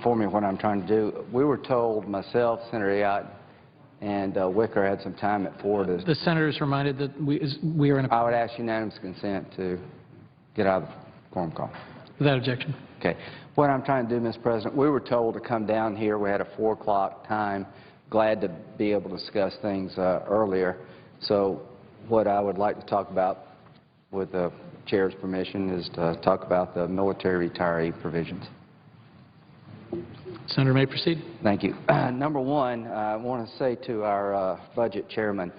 inform you what I'm trying to do. We were told, myself, Senator Ayotte, and Wicker had some time at 4 to... The Senator is reminded that we are in a... I would ask unanimous consent to get out of the quorum call. Without objection. Okay. What I'm trying to do, Mr. President, we were told to come down here. We had a 4 o'clock time. Glad to be able to discuss things earlier. So what I would like to talk about, with the Chair's permission, is to talk about the military retiree provisions. Senator may proceed. Thank you. Number one, I want to say to our budget chairman,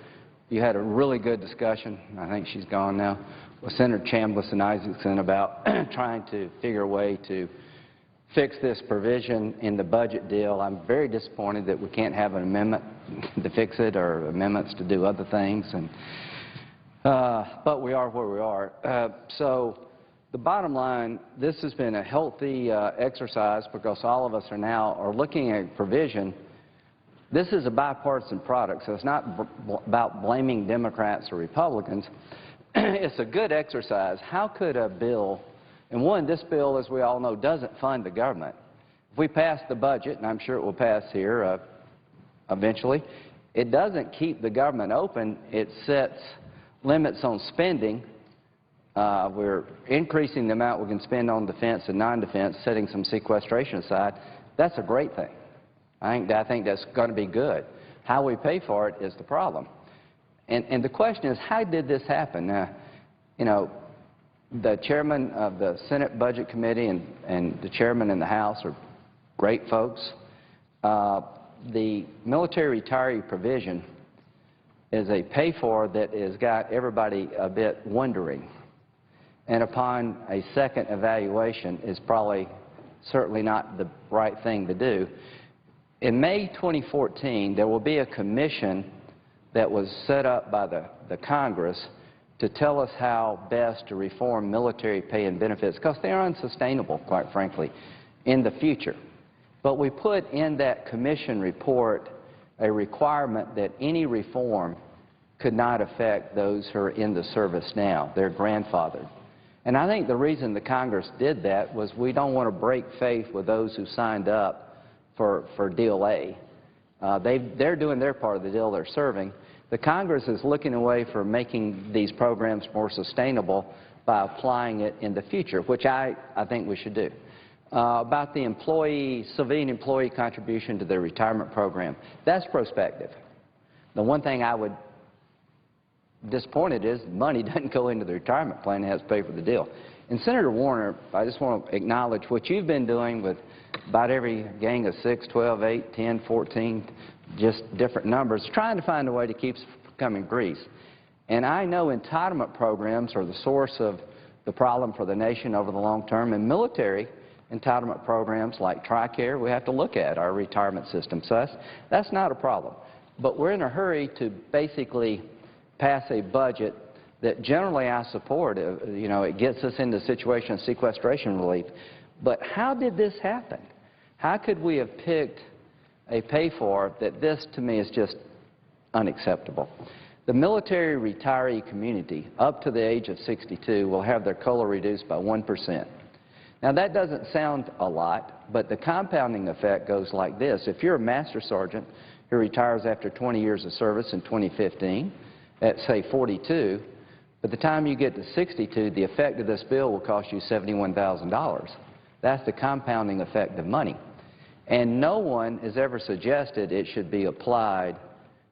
you had a really good discussion, I think she's gone now, with Senator Chambliss and Isaacson about trying to figure a way to fix this provision in the budget deal. I'm very disappointed that we can't have an amendment to fix it or amendments to do other things, and but we are where we are. So the bottom line, this has been a healthy exercise because all of us are looking at provision. This is a bipartisan product, so it's not about blaming Democrats or Republicans. It's a good exercise. How could a bill, and one, this bill, as we all know, doesn't fund the government. If we pass the budget, and I'm sure it will pass here eventually, it doesn't keep the government open. It sets limits on spending. We're increasing the amount we can spend on defense and non-defense, setting some sequestration aside. That's a great thing. I think that's going to be good. How we pay for it is the problem. And the question is, how did this happen? You know, the chairman of the Senate Budget Committee and the chairman in the House are great folks. The military retiree provision is a pay-for that has got everybody a bit wondering. And upon a second evaluation is probably certainly not the right thing to do. In May 2014, there will be a commission that was set up by the Congress to tell us how best to reform military pay and benefits, because they are unsustainable, quite frankly, in the future. But we put in that commission report a requirement that any reform could not affect those who are in the service now. They're grandfathered. And I think the reason the Congress did that was we don't want to break faith with those who signed up for Deal A. They're doing their part of the deal. They're serving. The Congress is looking away for making these programs more sustainable by applying it in the future, which I think we should do. About the civilian employee contribution to their retirement program, that's prospective. The one thing I would disappointed is money doesn't go into the retirement plan. It has to pay for the deal. And Senator Warner, I just want to acknowledge what you've been doing with about every gang of 6, 12, 8, 10, 14, just different numbers, trying to find a way to keep us from becoming Greece. And I know entitlement programs are the source of the problem for the nation over the long term, and military entitlement programs like TRICARE, we have to look at our retirement system. So that's not a problem. But we're in a hurry to basically pass a budget that generally I support. You know, it gets us into a situation of sequestration relief. But how did this happen? How could we have picked a pay-for that this, to me, is just unacceptable? The military retiree community up to the age of 62 will have their COLA reduced by 1%. Now, that doesn't sound a lot, but the compounding effect goes like this. If you're a master sergeant who retires after 20 years of service in 2015, at, say, 42, by the time you get to 62, the effect of this bill will cost you $71,000. That's the compounding effect of money. And no one has ever suggested it should be applied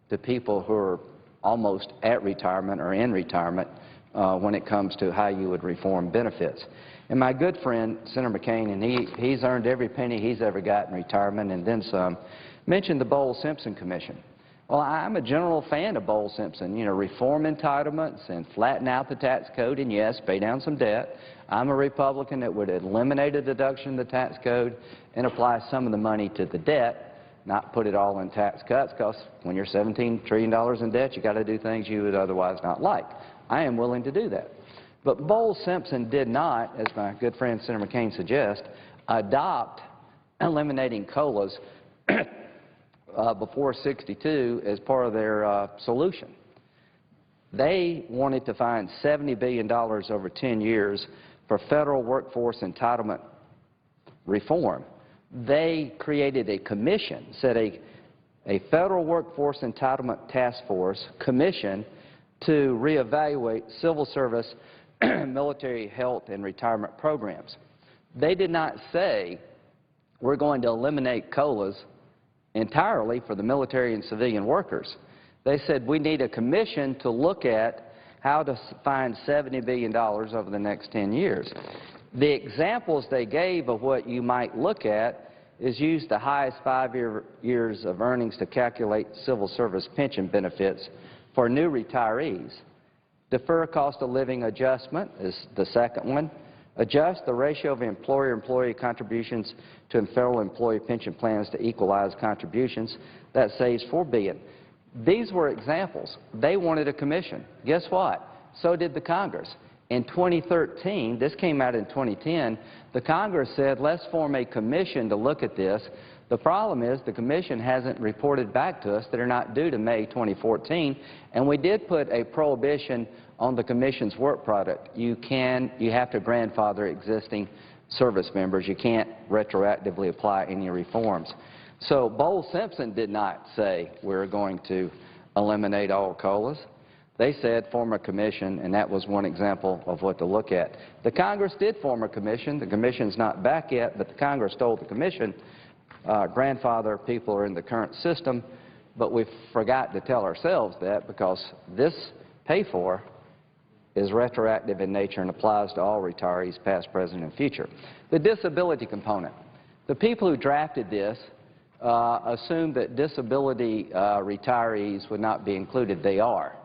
to people who are almost at retirement or in retirement when it comes to how you would reform benefits. And my good friend, Senator McCain, and he's earned every penny he's ever got in retirement and then some, mentioned the Bowles-Simpson Commission. Well, I'm a general fan of Bowles-Simpson. You know, reform entitlements and flatten out the tax code, and yes, pay down some debt. I'm a Republican that would eliminate a deduction in the tax code and apply some of the money to the debt, not put it all in tax cuts, because when you're $17 trillion in debt, you got to do things you would otherwise not like. I am willing to do that. But Bowles-Simpson did not, as my good friend Senator McCain suggests, adopt eliminating COLAs before 62 as part of their solution. They wanted to find $70 billion over 10 years for federal workforce entitlement reform. they created a commission, said a Federal Workforce Entitlement Task Force commission to reevaluate civil service, military health, and retirement programs. They did not say we're going to eliminate COLAs entirely for the military and civilian workers. They said we need a commission to look at how to find $70 billion over the next 10 years. The examples they gave of what you might look at is use the highest 5 years of earnings to calculate civil service pension benefits for new retirees. Defer cost of living adjustment is the second one. Adjust the ratio of employer-employee contributions to federal employee pension plans to equalize contributions. That saves $4 billion. These were examples. They wanted a commission. Guess what? So did the Congress. In 2013, this came out in 2010, the Congress said, let's form a commission to look at this. The problem is the commission hasn't reported back to us. They're not due to May 2014. And we did put a prohibition on the commission's work product. You have to grandfather existing service members. You can't retroactively apply any reforms. So Bowles-Simpson did not say we're going to eliminate all COLAs. They said form a commission, and that was one example of what to look at. The Congress did form a commission. The commission's not back yet, but the Congress told the commission, grandfather people are in the current system, but we forgot to tell ourselves that because this pay-for is retroactive in nature and applies to all retirees, past, present, and future. The disability component. The people who drafted this assumed that disability retirees would not be included. They are.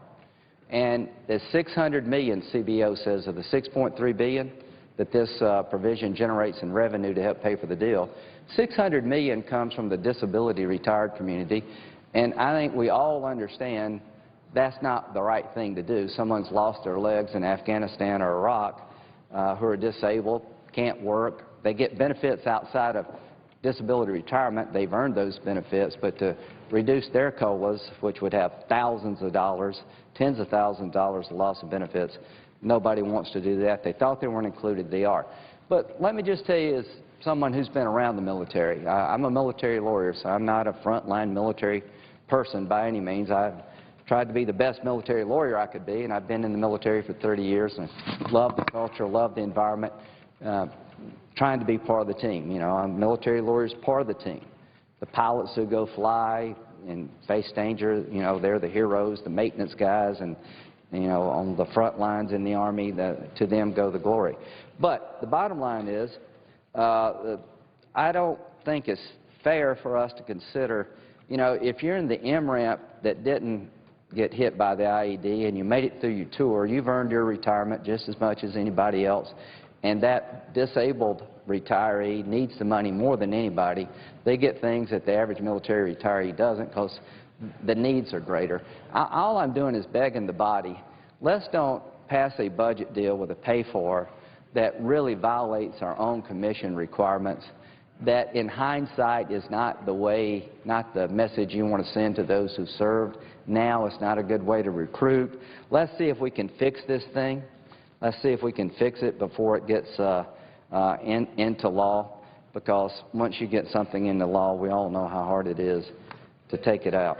And the $600 million, CBO says, of the $6.3 billion that this provision generates in revenue to help pay for the deal, $600 million comes from the disability retired community, and I think we all understand that's not the right thing to do. Someone's lost their legs in Afghanistan or Iraq who are disabled, can't work. They get benefits outside of disability retirement. They've earned those benefits, but to reduce their COLAs, which would have thousands of dollars, tens of thousands of dollars of loss of benefits, nobody wants to do that. They thought they weren't included. They are. But let me just tell you, as someone who's been around the military, I'm a military lawyer, so I'm not a frontline military person by any means. I've tried to be the best military lawyer I could be, and I've been in the military for 30 years and love the culture, love the environment, trying to be part of the team. You know, military lawyers part of the team. The pilots who go fly and face danger, you know, they're the heroes, the maintenance guys, and, you know, on the front lines in the Army, to them go the glory. But the bottom line is, I don't think it's fair for us to consider, you know, if you're in the MRAP that didn't get hit by the IED and you made it through your tour, you've earned your retirement just as much as anybody else, and that disabled retiree needs the money more than anybody. They get things that the average military retiree doesn't because the needs are greater. All I'm doing is begging the body, let's don't pass a budget deal with a pay-for that really violates our own commission requirements, that in hindsight is not the way, not the message you want to send to those who served. Now it's not a good way to recruit. Let's see if we can fix this thing. Let's see if we can fix it before it gets into law, because once you get something into law, we all know how hard it is to take it out.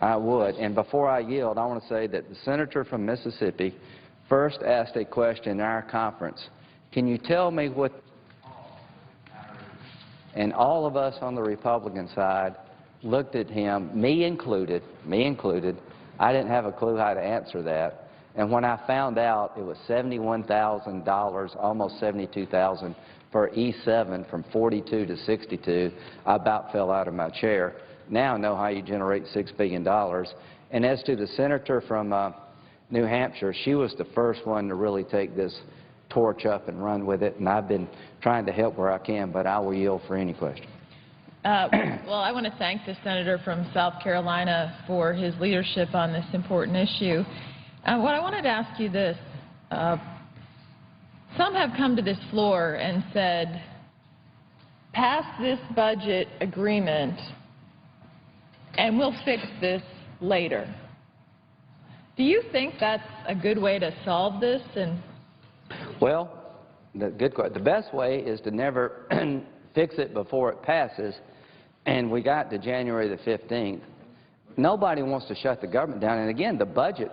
I would. And before I yield, I want to say that the senator from Mississippi first asked a question in our conference. Can you tell me what... And all of us on the Republican side looked at him, me included. I didn't have a clue how to answer that. And when I found out it was $71,000, almost $72,000 for E7 from 42 to 62, I about fell out of my chair. Now I know how you generate $6 billion. And as to the senator from New Hampshire, she was the first one to really take this torch up and run with it, and I've been trying to help where I can, but I will yield for any question. Well, I want to thank the senator from South Carolina for his leadership on this important issue. What I wanted to ask you this, some have come to this floor and said, pass this budget agreement and we'll fix this later. Do you think that's a good way to solve this? Well, the best way is to never fix it before it passes, and we got to January the 15th. Nobody wants to shut the government down. And again, the budget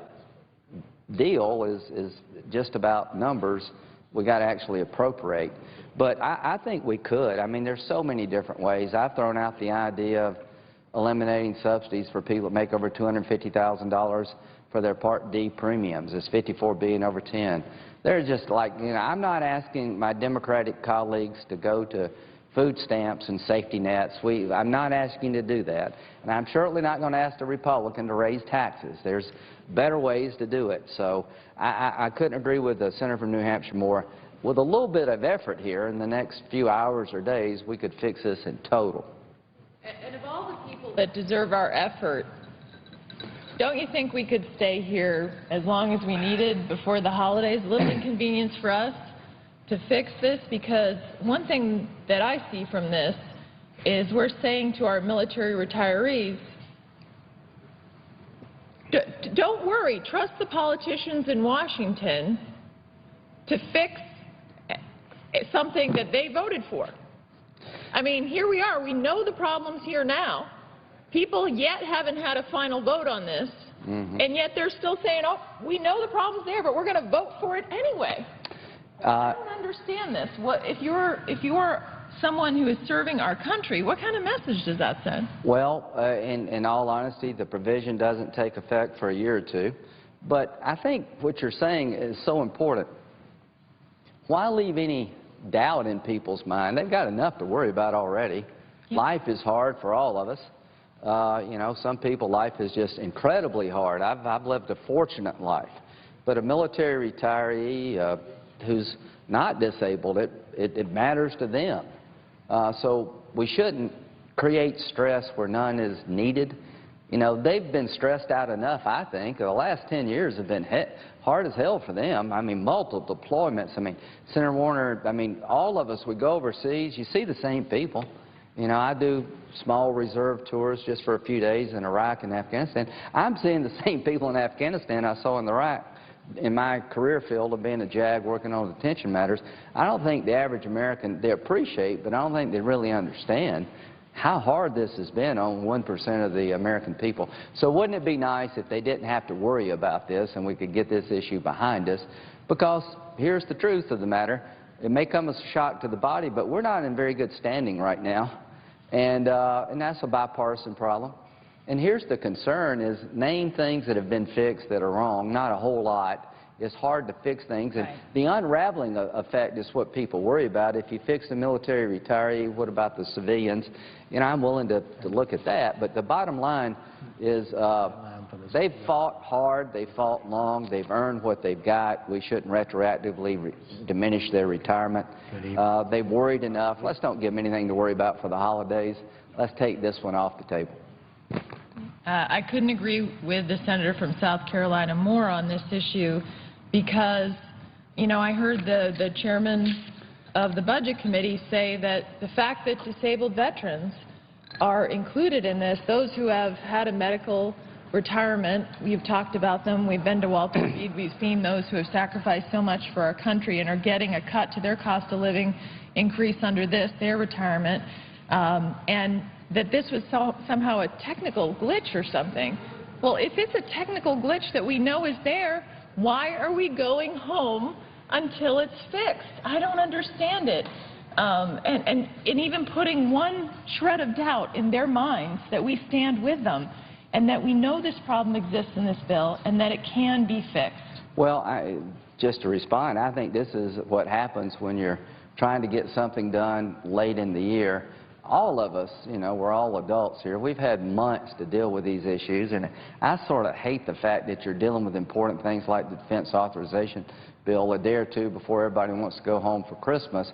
deal is just about numbers. We got to actually appropriate. But I think we could. I mean, there's so many different ways. I've thrown out the idea of eliminating subsidies for people that make over $250,000 for their Part D premiums. It's $54 billion over 10. They're just like, you know, I'm not asking my Democratic colleagues to go to food stamps and safety nets. I'm not asking to do that. And I'm certainly not going to ask the Republican to raise taxes. There's better ways to do it. So I couldn't agree with the Senator from New Hampshire more. With a little bit of effort here in the next few hours or days, we could fix this in total. And of all the people that deserve our effort, don't you think we could stay here as long as we needed before the holidays? A little inconvenience for us to fix this, because one thing that I see from this is we're saying to our military retirees, don't worry, trust the politicians in Washington to fix something that they voted for. I mean, here we are. We know the problem's here now. People yet haven't had a final vote on this, and yet they're still saying, oh, we know the problem's there, but we're going to vote for it anyway. I don't understand this. If you're someone who is serving our country, what kind of message does that send? Well, in all honesty, the provision doesn't take effect for a year or two. But I think what you're saying is so important. Why leave any doubt in people's mind? They've got enough to worry about already. Yeah. Life is hard for all of us. You know, some people, life is just incredibly hard. I've lived a fortunate life. But a military retiree who's not disabled, it matters to them. So we shouldn't create stress where none is needed. You know, they've been stressed out enough, I think. The last 10 years have been hard as hell for them. I mean, multiple deployments. I mean, Senator Warner, I mean, all of us, we go overseas, you see the same people. You know, I do small reserve tours just for a few days in Iraq and Afghanistan. I'm seeing the same people in Afghanistan I saw in Iraq in my career field of being a JAG working on detention matters. I don't think the average American, they appreciate, but I don't think they really understand how hard this has been on 1% of the American people. So wouldn't it be nice if they didn't have to worry about this and we could get this issue behind us? Because here's the truth of the matter. It may come as a shock to the body, but we're not in very good standing right now. And that's a bipartisan problem. And here's the concern is name things that have been fixed that are wrong, not a whole lot. It's hard to fix things. And the unraveling effect is what people worry about. If you fix the military retiree, what about the civilians? You know, I'm willing to look at that. But the bottom line is they've fought hard, they fought long, they've earned what they've got. We shouldn't retroactively diminish their retirement. They've worried enough. Let's don't give them anything to worry about for the holidays. Let's take this one off the table. I couldn't agree with the senator from South Carolina more on this issue because, you know, I heard the chairman of the Budget Committee say that the fact that disabled veterans are included in this, those who have had a medical retirement, we've talked about them, we've been to Walter Reed, we've seen those who have sacrificed so much for our country and are getting a cut to their cost of living increase under this, their retirement, and that this was somehow a technical glitch or something. Well, if it's a technical glitch that we know is there, why are we going home until it's fixed? I don't understand it. And even putting one shred of doubt in their minds that we stand with them and that we know this problem exists in this bill and that it can be fixed. Well, just to respond, I think this is what happens when you're trying to get something done late in the year. All of us, you know, we're all adults here. We've had months to deal with these issues, and I sort of hate the fact that you're dealing with important things like the defense authorization bill a day or two before everybody wants to go home for Christmas.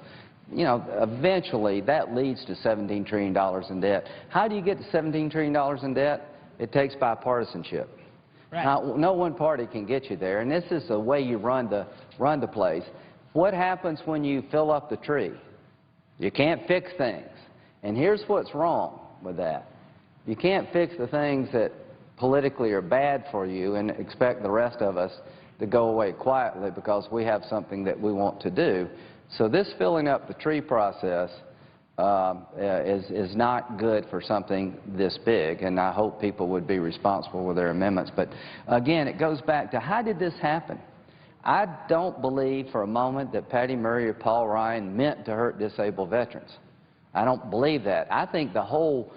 You know, eventually that leads to $17 trillion in debt. How do you get to $17 trillion in debt? It takes bipartisanship. Right. Now, no one party can get you there, and this is the way you run the place. What happens when you fill up the tree? You can't fix things. And here's what's wrong with that. You can't fix the things that politically are bad for you and expect the rest of us to go away quietly because we have something that we want to do. So this filling up the tree process is not good for something this big, and I hope people would be responsible with their amendments. But again, it goes back to how did this happen? I don't believe for a moment that Patty Murray or Paul Ryan meant to hurt disabled veterans. I don't believe that. I think the whole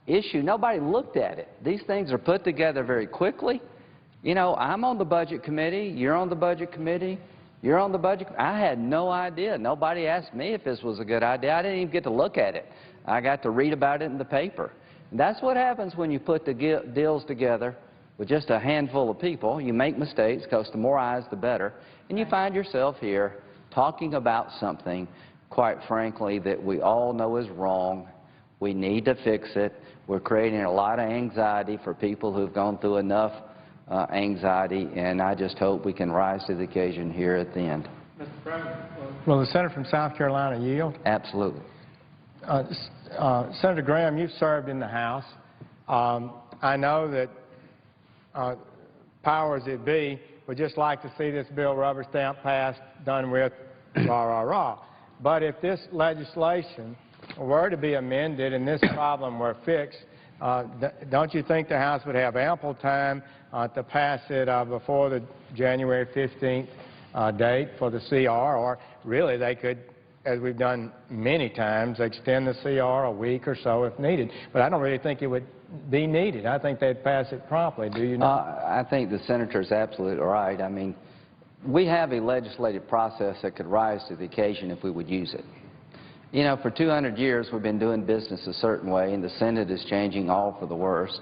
issue, nobody looked at it. These things are put together very quickly. You know, I'm on the Budget Committee, you're on the Budget Committee, you're on the Budget. I had no idea. Nobody asked me if this was a good idea. I didn't even get to look at it. I got to read about it in the paper. And that's what happens when you put the deals together with just a handful of people. You make mistakes because the more eyes, the better. And you find yourself here talking about something, quite frankly, that we all know is wrong. We need to fix it. We're creating a lot of anxiety for people who've gone through enough anxiety, and I just hope we can rise to the occasion here at the end. Mr. President, will the senator from South Carolina yield? Absolutely. Senator Graham, you've served in the House. I know that powers that be would just like to see this bill rubber stamp passed, done with, rah, rah, rah. But if this legislation were to be amended and this problem were fixed, don't you think the House would have ample time to pass it before the January 15th date for the CR? Or really they could, as we've done many times, extend the CR a week or so if needed. But I don't really think it would be needed. I think they'd pass it promptly. Do you not? I think the senator's absolutely right. I mean, we have a legislative process that could rise to the occasion if we would use it. You know, for 200 years we've been doing business a certain way, and the Senate is changing all for the worse.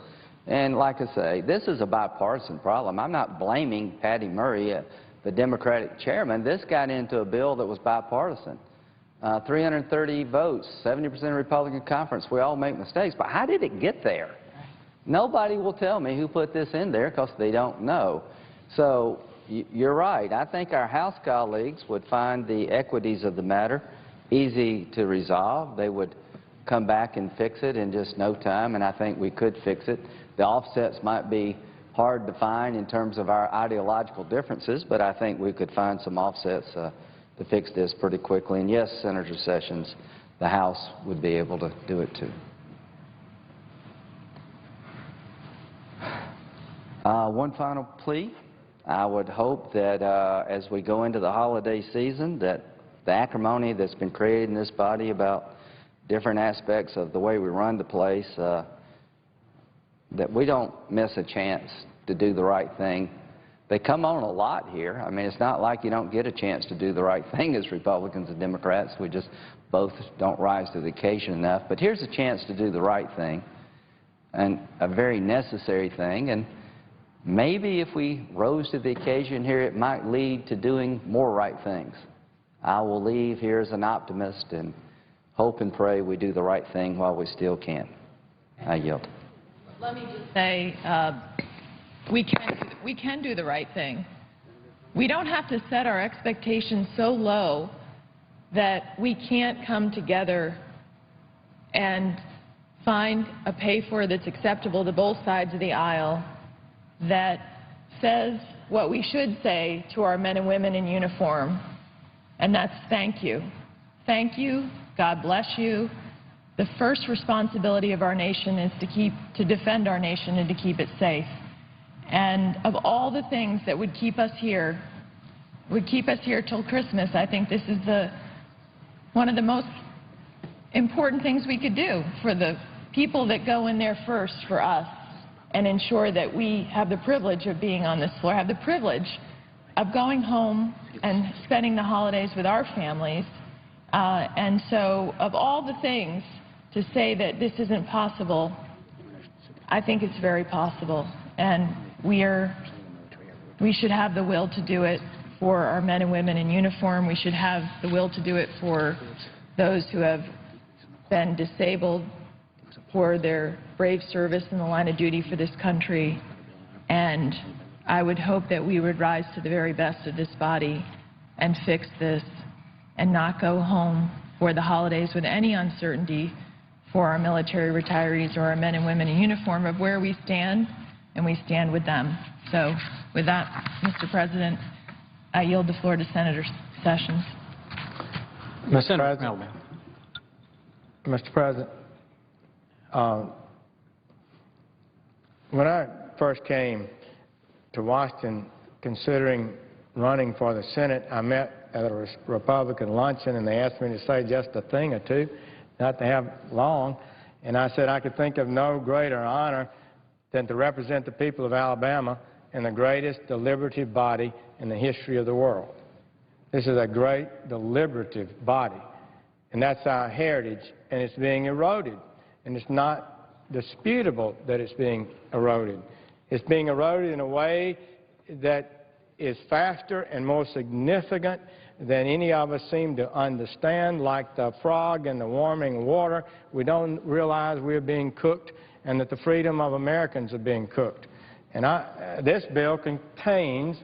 And like I say, this is a bipartisan problem. I'm not blaming Patty Murray, the Democratic chairman. This got into a bill that was bipartisan. 330 votes, 70% Republican conference. We all make mistakes, but how did it get there? Nobody will tell me who put this in there because they don't know. So you're right. I think our House colleagues would find the equities of the matter easy to resolve. They would come back and fix it in just no time, and I think we could fix it. The offsets might be hard to find in terms of our ideological differences, but I think we could find some offsets to fix this pretty quickly. And yes, Senator Sessions, the House would be able to do it too. One final plea. I would hope that as we go into the holiday season, that the acrimony that's been created in this body about different aspects of the way we run the place, that we don't miss a chance to do the right thing. They come on a lot here. I mean, it's not like you don't get a chance to do the right thing as Republicans and Democrats. We just both don't rise to the occasion enough. But here's a chance to do the right thing, and a very necessary thing. And maybe if we rose to the occasion here, it might lead to doing more right things. I will leave here as an optimist and hope and pray we do the right thing while we still can. I yield. Let me just say, we can do the right thing. We don't have to set our expectations so low that we can't come together and find a pay-for that's acceptable to both sides of the aisle, that says what we should say to our men and women in uniform, and that's thank you. Thank you. God bless you. The first responsibility of our nation is to defend our nation and to keep it safe. And of all the things that would keep us here till Christmas, I think this is one of the most important things we could do for the people that go in there first for us, and ensure that we have the privilege of being on this floor, have the privilege of going home and spending the holidays with our families. And so of all the things to say that this isn't possible, I think it's very possible. And we should have the will to do it for our men and women in uniform. We should have the will to do it for those who have been disabled for their brave service in the line of duty for this country. And I would hope that we would rise to the very best of this body and fix this and not go home for the holidays with any uncertainty for our military retirees or our men and women in uniform of where we stand, and we stand with them. So with that, Mr. President, I yield the floor to Senator Sessions. Mr. President. Mr. President, when I first came to Washington considering running for the Senate, I met at a Republican luncheon, and they asked me to say just a thing or two, not to have long, and I said I could think of no greater honor than to represent the people of Alabama in the greatest deliberative body in the history of the world. This is a great deliberative body, and that's our heritage, and it's being eroded, and it's not disputable that it's being eroded. It's being eroded in a way that is faster and more significant than any of us seem to understand. Like the frog in the warming water, we don't realize we're being cooked and that the freedom of Americans are being cooked. And this bill contains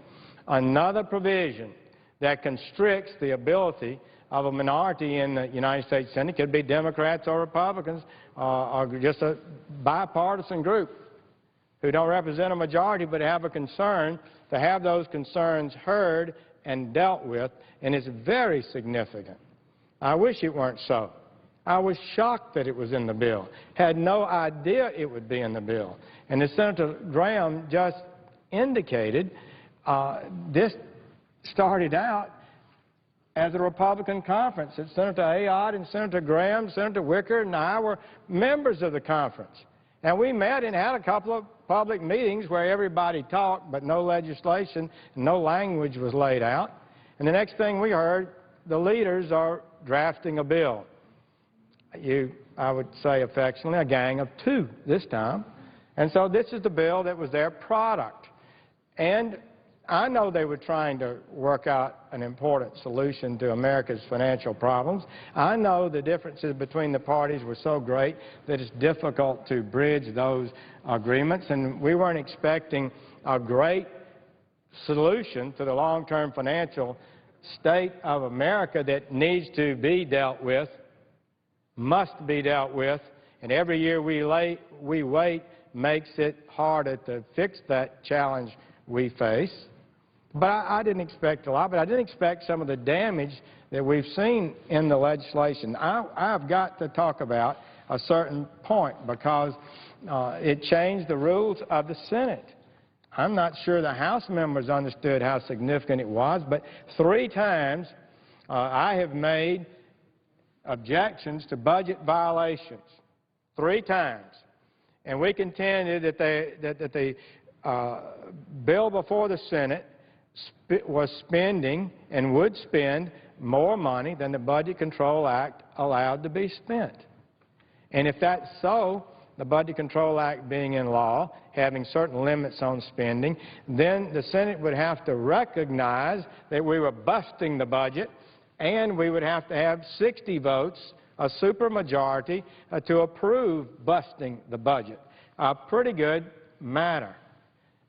another provision that constricts the ability of a minority in the United States Senate, could be Democrats or Republicans, or just a bipartisan group who don't represent a majority but have a concern, to have those concerns heard and dealt with, and it's very significant. I wish it weren't so. I was shocked that it was in the bill, had no idea it would be in the bill. And as Senator Graham just indicated, this started out as a Republican conference. That Senator Ayotte and Senator Graham, Senator Wicker and I were members of the conference. And we met and had a couple of public meetings where everybody talked, but no legislation, no language was laid out. And the next thing we heard, the leaders are drafting a bill. I would say affectionately, a gang of two this time. And so this is the bill that was their product. And I know they were trying to work out an important solution to America's financial problems. I know the differences between the parties were so great that it's difficult to bridge those agreements, and we weren't expecting a great solution to the long-term financial state of America that needs to be dealt with, must be dealt with, and every year we wait makes it harder to fix that challenge we face. But I didn't expect a lot, but I didn't expect some of the damage that we've seen in the legislation. I've got to talk about a certain point because it changed the rules of the Senate. I'm not sure the House members understood how significant it was, but 3 times I have made objections to budget violations. 3 times. And we contended that the bill before the Senate was spending and would spend more money than the Budget Control Act allowed to be spent. And if that's so, the Budget Control Act being in law, having certain limits on spending, then the Senate would have to recognize that we were busting the budget, and we would have to have 60 votes, a supermajority, to approve busting the budget. A pretty good matter.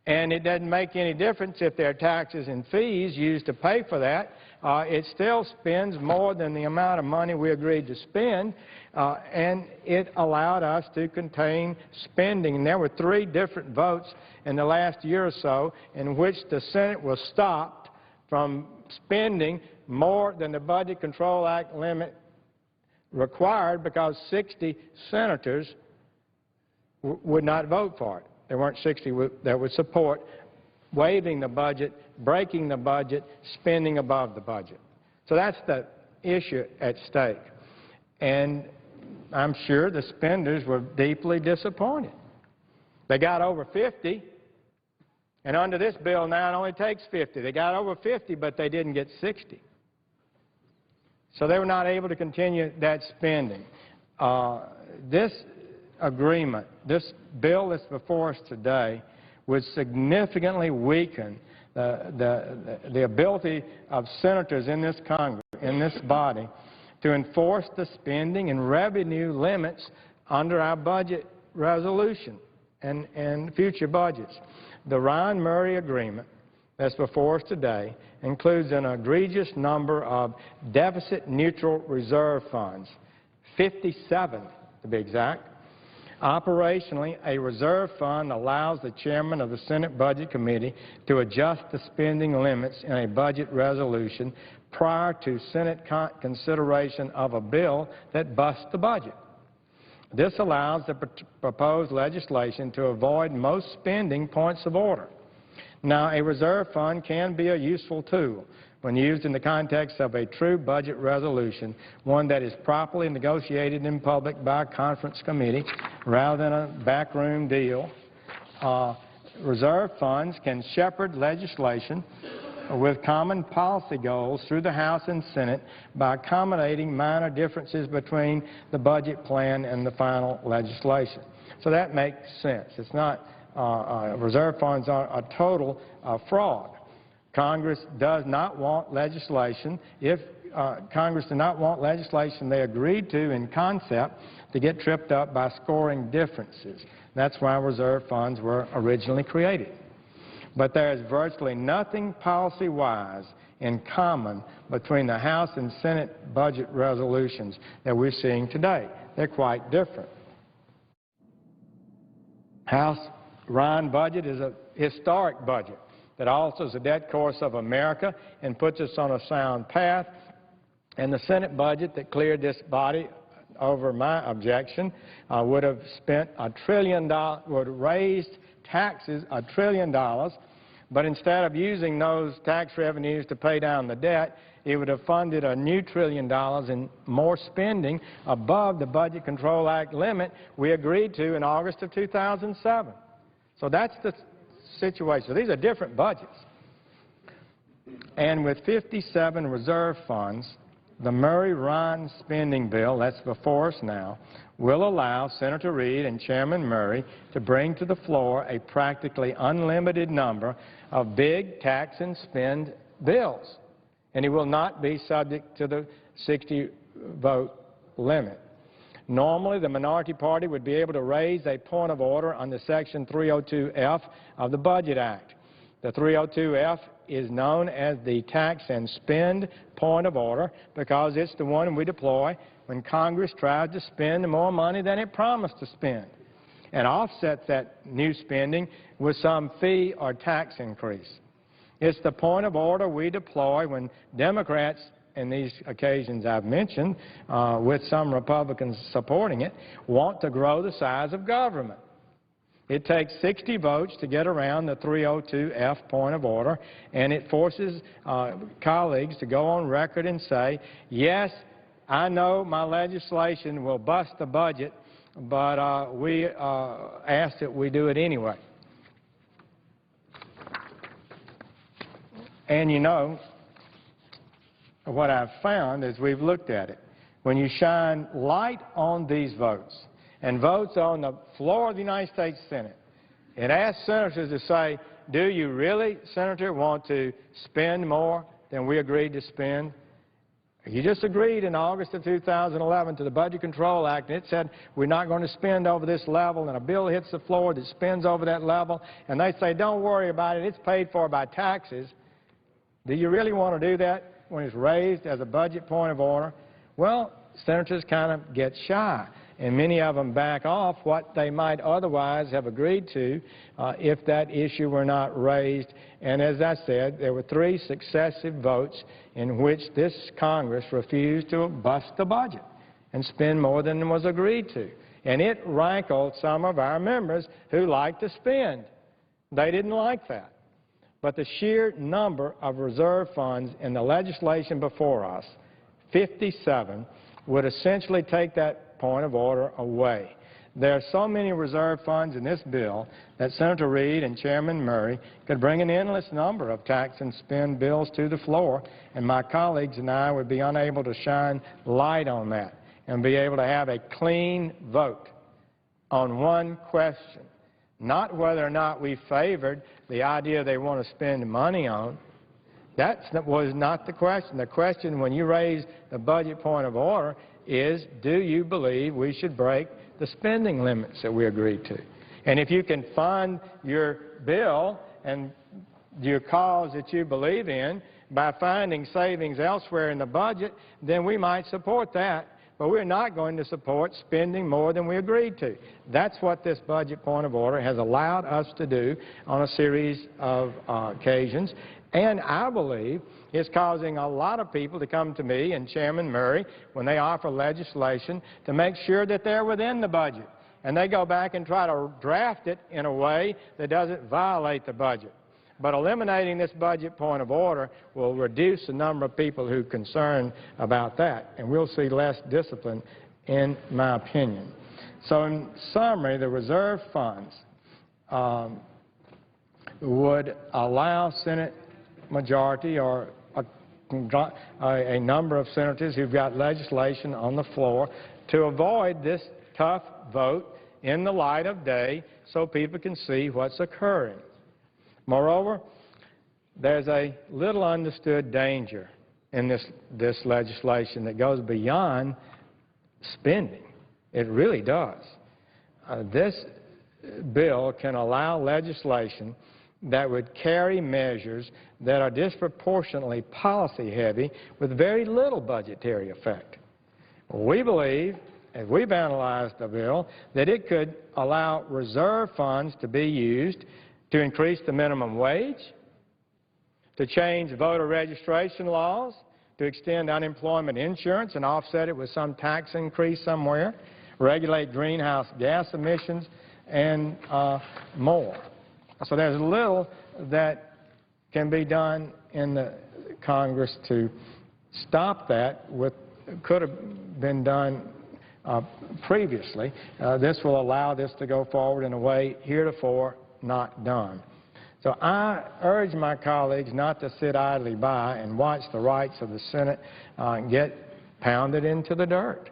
And it doesn't make any difference if there are taxes and fees used to pay for that. It still spends more than the amount of money we agreed to spend, and it allowed us to contain spending. And there were 3 different votes in the last year or so in which the Senate was stopped from spending more than the Budget Control Act limit required because 60 senators would not vote for it. There weren't 60 that would support waiving the budget, breaking the budget, spending above the budget. So that's the issue at stake. And I'm sure the spenders were deeply disappointed. They got over 50, and under this bill now it only takes 50. They got over 50, but they didn't get 60. So they were not able to continue that spending. This agreement, this bill that's before us today, would significantly weaken the ability of senators in this Congress, in this body, to enforce the spending and revenue limits under our budget resolution and future budgets. The Ryan-Murray agreement that's before us today includes an egregious number of deficit-neutral reserve funds, 57 to be exact. Operationally, a reserve fund allows the chairman of the Senate Budget Committee to adjust the spending limits in a budget resolution prior to Senate consideration of a bill that busts the budget. This allows the proposed legislation to avoid most spending points of order. Now, a reserve fund can be a useful tool when used in the context of a true budget resolution, one that is properly negotiated in public by a conference committee rather than a backroom deal. Reserve funds can shepherd legislation with common policy goals through the House and Senate by accommodating minor differences between the budget plan and the final legislation. So that makes sense. It's not reserve funds are a total fraud. Congress does not want legislation. If Congress did not want legislation they agreed to in concept to get tripped up by scoring differences. That's why reserve funds were originally created. But there is virtually nothing policy-wise in common between the House and Senate budget resolutions that we're seeing today. They're quite different. House Ryan budget is a historic budget that alters the debt course of America and puts us on a sound path. And the Senate budget that cleared this body over my objection would have spent $1 trillion, would have raised taxes $1 trillion, but instead of using those tax revenues to pay down the debt, it would have funded a new $1 trillion in more spending above the Budget Control Act limit we agreed to in August of 2007. So that's the situation. So these are different budgets. And with 57 reserve funds, the Murray-Ryan spending bill that's before us now will allow Senator Reid and Chairman Murray to bring to the floor a practically unlimited number of big tax and spend bills. And it will not be subject to the 60-vote limit. Normally, the minority party would be able to raise a point of order under Section 302F of the Budget Act. The 302F is known as the tax and spend point of order because it's the one we deploy when Congress tries to spend more money than it promised to spend and offsets that new spending with some fee or tax increase. It's the point of order we deploy when Democrats, in these occasions I've mentioned, with some Republicans supporting it, want to grow the size of government. It takes 60 votes to get around the 302F point of order, and it forces colleagues to go on record and say, yes, I know my legislation will bust the budget, but we ask that we do it anyway. And you know, what I've found is we've looked at it. When you shine light on these votes, and votes on the floor of the United States Senate, it asks senators to say, do you really, Senator, want to spend more than we agreed to spend? You just agreed in August of 2011 to the Budget Control Act, and it said we're not going to spend over this level, and a bill hits the floor that spends over that level, and they say, don't worry about it, it's paid for by taxes. Do you really want to do that when it's raised as a budget point of order? Well, senators kind of get shy, and many of them back off what they might otherwise have agreed to if that issue were not raised. And as I said, there were 3 successive votes in which this Congress refused to bust the budget and spend more than was agreed to. And it rankled some of our members who like to spend. They didn't like that. But the sheer number of reserve funds in the legislation before us, 57, would essentially take that point of order away. There are so many reserve funds in this bill that Senator Reid and Chairman Murray could bring an endless number of tax and spend bills to the floor, and my colleagues and I would be unable to shine light on that and be able to have a clean vote on one question, not whether or not we favored the idea they want to spend money on. That was not the question. The question, when you raise the budget point of order, is do you believe we should break the spending limits that we agreed to? And if you can fund your bill and your cause that you believe in by finding savings elsewhere in the budget, then we might support that. But we're not going to support spending more than we agreed to. That's what this budget point of order has allowed us to do on a series of occasions. And I believe it's causing a lot of people to come to me and Chairman Murray when they offer legislation to make sure that they're within the budget. And they go back and try to draft it in a way that doesn't violate the budget. But eliminating this budget point of order will reduce the number of people who are concerned about that, and we'll see less discipline, in my opinion. So in summary, the reserve funds would allow Senate majority or a number of senators who've got legislation on the floor to avoid this tough vote in the light of day so people can see what's occurring. Moreover, there's a little understood danger in this legislation that goes beyond spending. It really does. This bill can allow legislation that would carry measures that are disproportionately policy-heavy with very little budgetary effect. We believe, as we've analyzed the bill, that it could allow reserve funds to be used to increase the minimum wage, to change voter registration laws, to extend unemployment insurance and offset it with some tax increase somewhere, regulate greenhouse gas emissions, and more. So there's little that can be done in the Congress to stop that. What could have been done previously. This will allow this to go forward in a way heretofore not done. So I urge my colleagues not to sit idly by and watch the rights of the Senate get pounded into the dirt,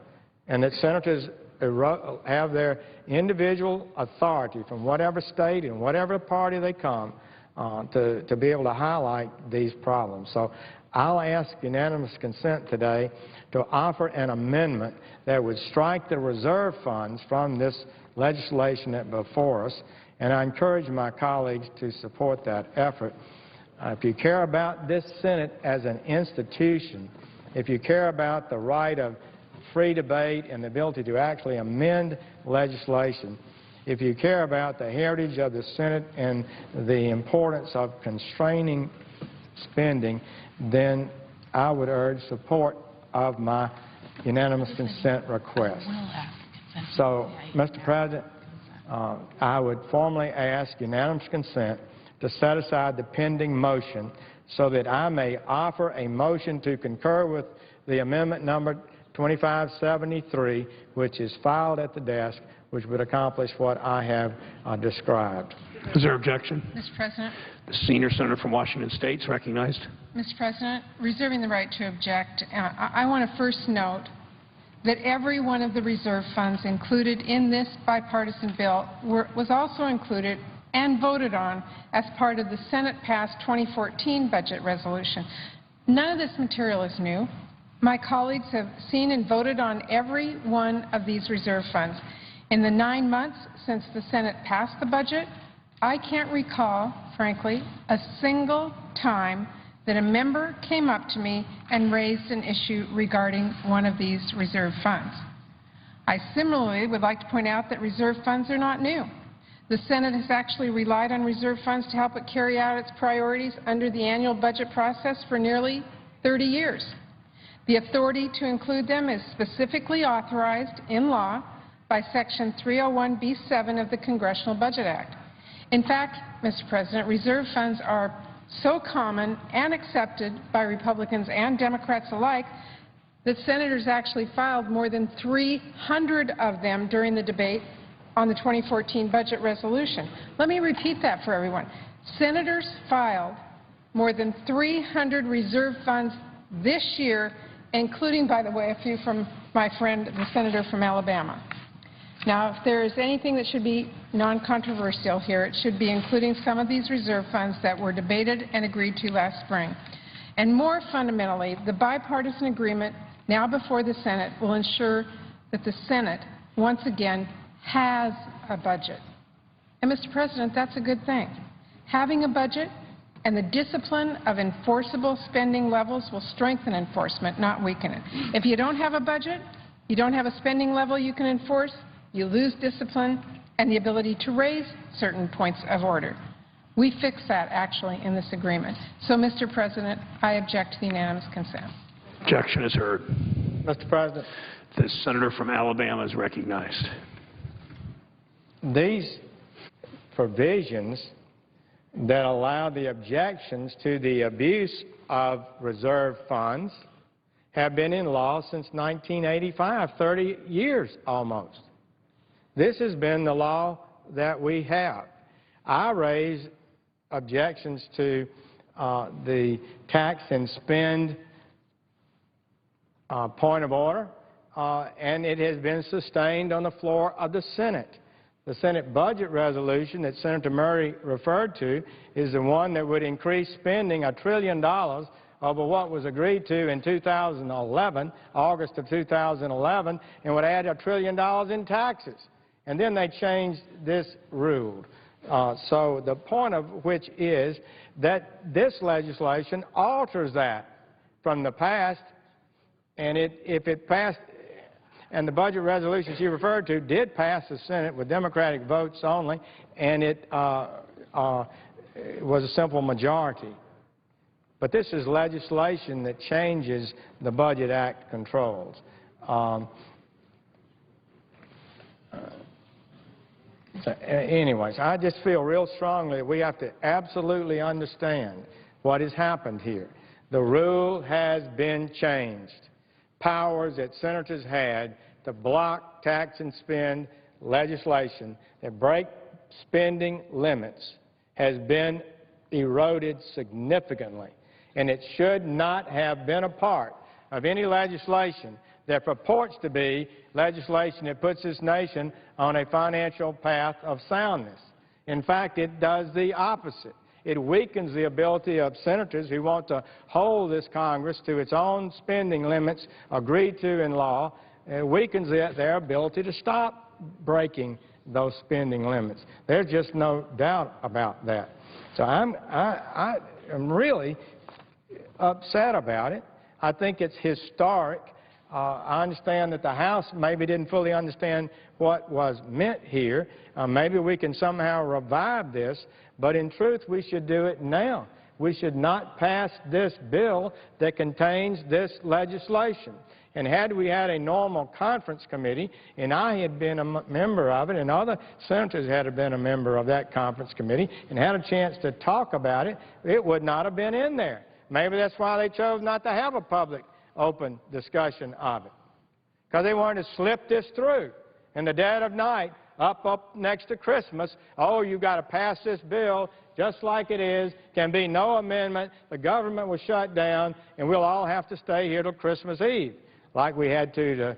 and that senators have their individual authority from whatever state and whatever party they come to be able to highlight these problems. So I'll ask unanimous consent today to offer an amendment that would strike the reserve funds from this legislation that's before us, and I encourage my colleagues to support that effort. If you care about this Senate as an institution, if you care about the right of free debate and the ability to actually amend legislation, if you care about the heritage of the Senate and the importance of constraining spending, then I would urge support of my unanimous consent request. So, Mr. President, I would formally ask unanimous consent to set aside the pending motion so that I may offer a motion to concur with the amendment number 2573, which is filed at the desk, which would accomplish what I have described. Is there objection? Mr. President. The senior senator from Washington State is recognized. Mr. President, reserving the right to object, I want to first note that every one of the reserve funds included in this bipartisan bill was also included and voted on as part of the Senate-passed 2014 budget resolution. None of this material is new. My colleagues have seen and voted on every one of these reserve funds. In the 9 months since the Senate passed the budget, I can't recall, frankly, a single time that a member came up to me and raised an issue regarding one of these reserve funds. I similarly would like to point out that reserve funds are not new. The Senate has actually relied on reserve funds to help it carry out its priorities under the annual budget process for nearly 30 years. The authority to include them is specifically authorized in law by Section 301(b)(7) of the Congressional Budget Act. In fact, Mr. President, reserve funds are so common and accepted by Republicans and Democrats alike that senators actually filed more than 300 of them during the debate on the 2014 budget resolution. Let me repeat that for everyone. Senators filed more than 300 reserve funds this year, including, by the way, a few from my friend, the senator from Alabama. Now, if there is anything that should be non-controversial here, it should be including some of these reserve funds that were debated and agreed to last spring. And more fundamentally, the bipartisan agreement now before the Senate will ensure that the Senate, once again, has a budget. And, Mr. President, that's a good thing. Having a budget and the discipline of enforceable spending levels will strengthen enforcement, not weaken it. If you don't have a budget, you don't have a spending level you can enforce, you lose discipline and the ability to raise certain points of order. We fix that actually in this agreement. So, Mr. President, I object to the unanimous consent. Objection is heard. Mr. President, The senator from Alabama is recognized. these provisions that allow the objections to the abuse of reserve funds have been in law since 1985, 30 years almost. This has been the law that we have. I raise objections to the tax and spend point of order, and it has been sustained on the floor of the Senate. The Senate budget resolution that Senator Murray referred to is the one that would increase spending $1 trillion over what was agreed to in 2011, August of 2011, and would add $1 trillion in taxes. And then they changed this rule. So the point of which is that this legislation alters that from the past, and if it passed, and the budget resolution she referred to did pass the Senate with Democratic votes only, and it was a simple majority. But this is legislation that changes the Budget Act controls. Anyways, I just feel real strongly that we have to absolutely understand what has happened here. The rule has been changed. Powers that senators had to block tax and spend legislation that break spending limits has been eroded significantly, and it should not have been a part of any legislation that purports to be legislation that puts this nation on a financial path of soundness. In fact, it does the opposite. It weakens the ability of senators who want to hold this Congress to its own spending limits agreed to in law. It weakens their ability to stop breaking those spending limits. There's just no doubt about that. So I'm really upset about it. I think it's historic. I understand that the House maybe didn't fully understand what was meant here. Maybe we can somehow revive this, but in truth we should do it now. We should not pass this bill that contains this legislation. And had we had a normal conference committee, and I had been a member of it, and other senators had been a member of that conference committee, and had a chance to talk about it, it would not have been in there. Maybe that's why they chose not to have a public open discussion of it, because they wanted to slip this through in the dead of night, up next to Christmas. Oh, you've got to pass this bill just like it is. Can be no amendment. The government was shut down, and we'll all have to stay here till Christmas Eve, like we had to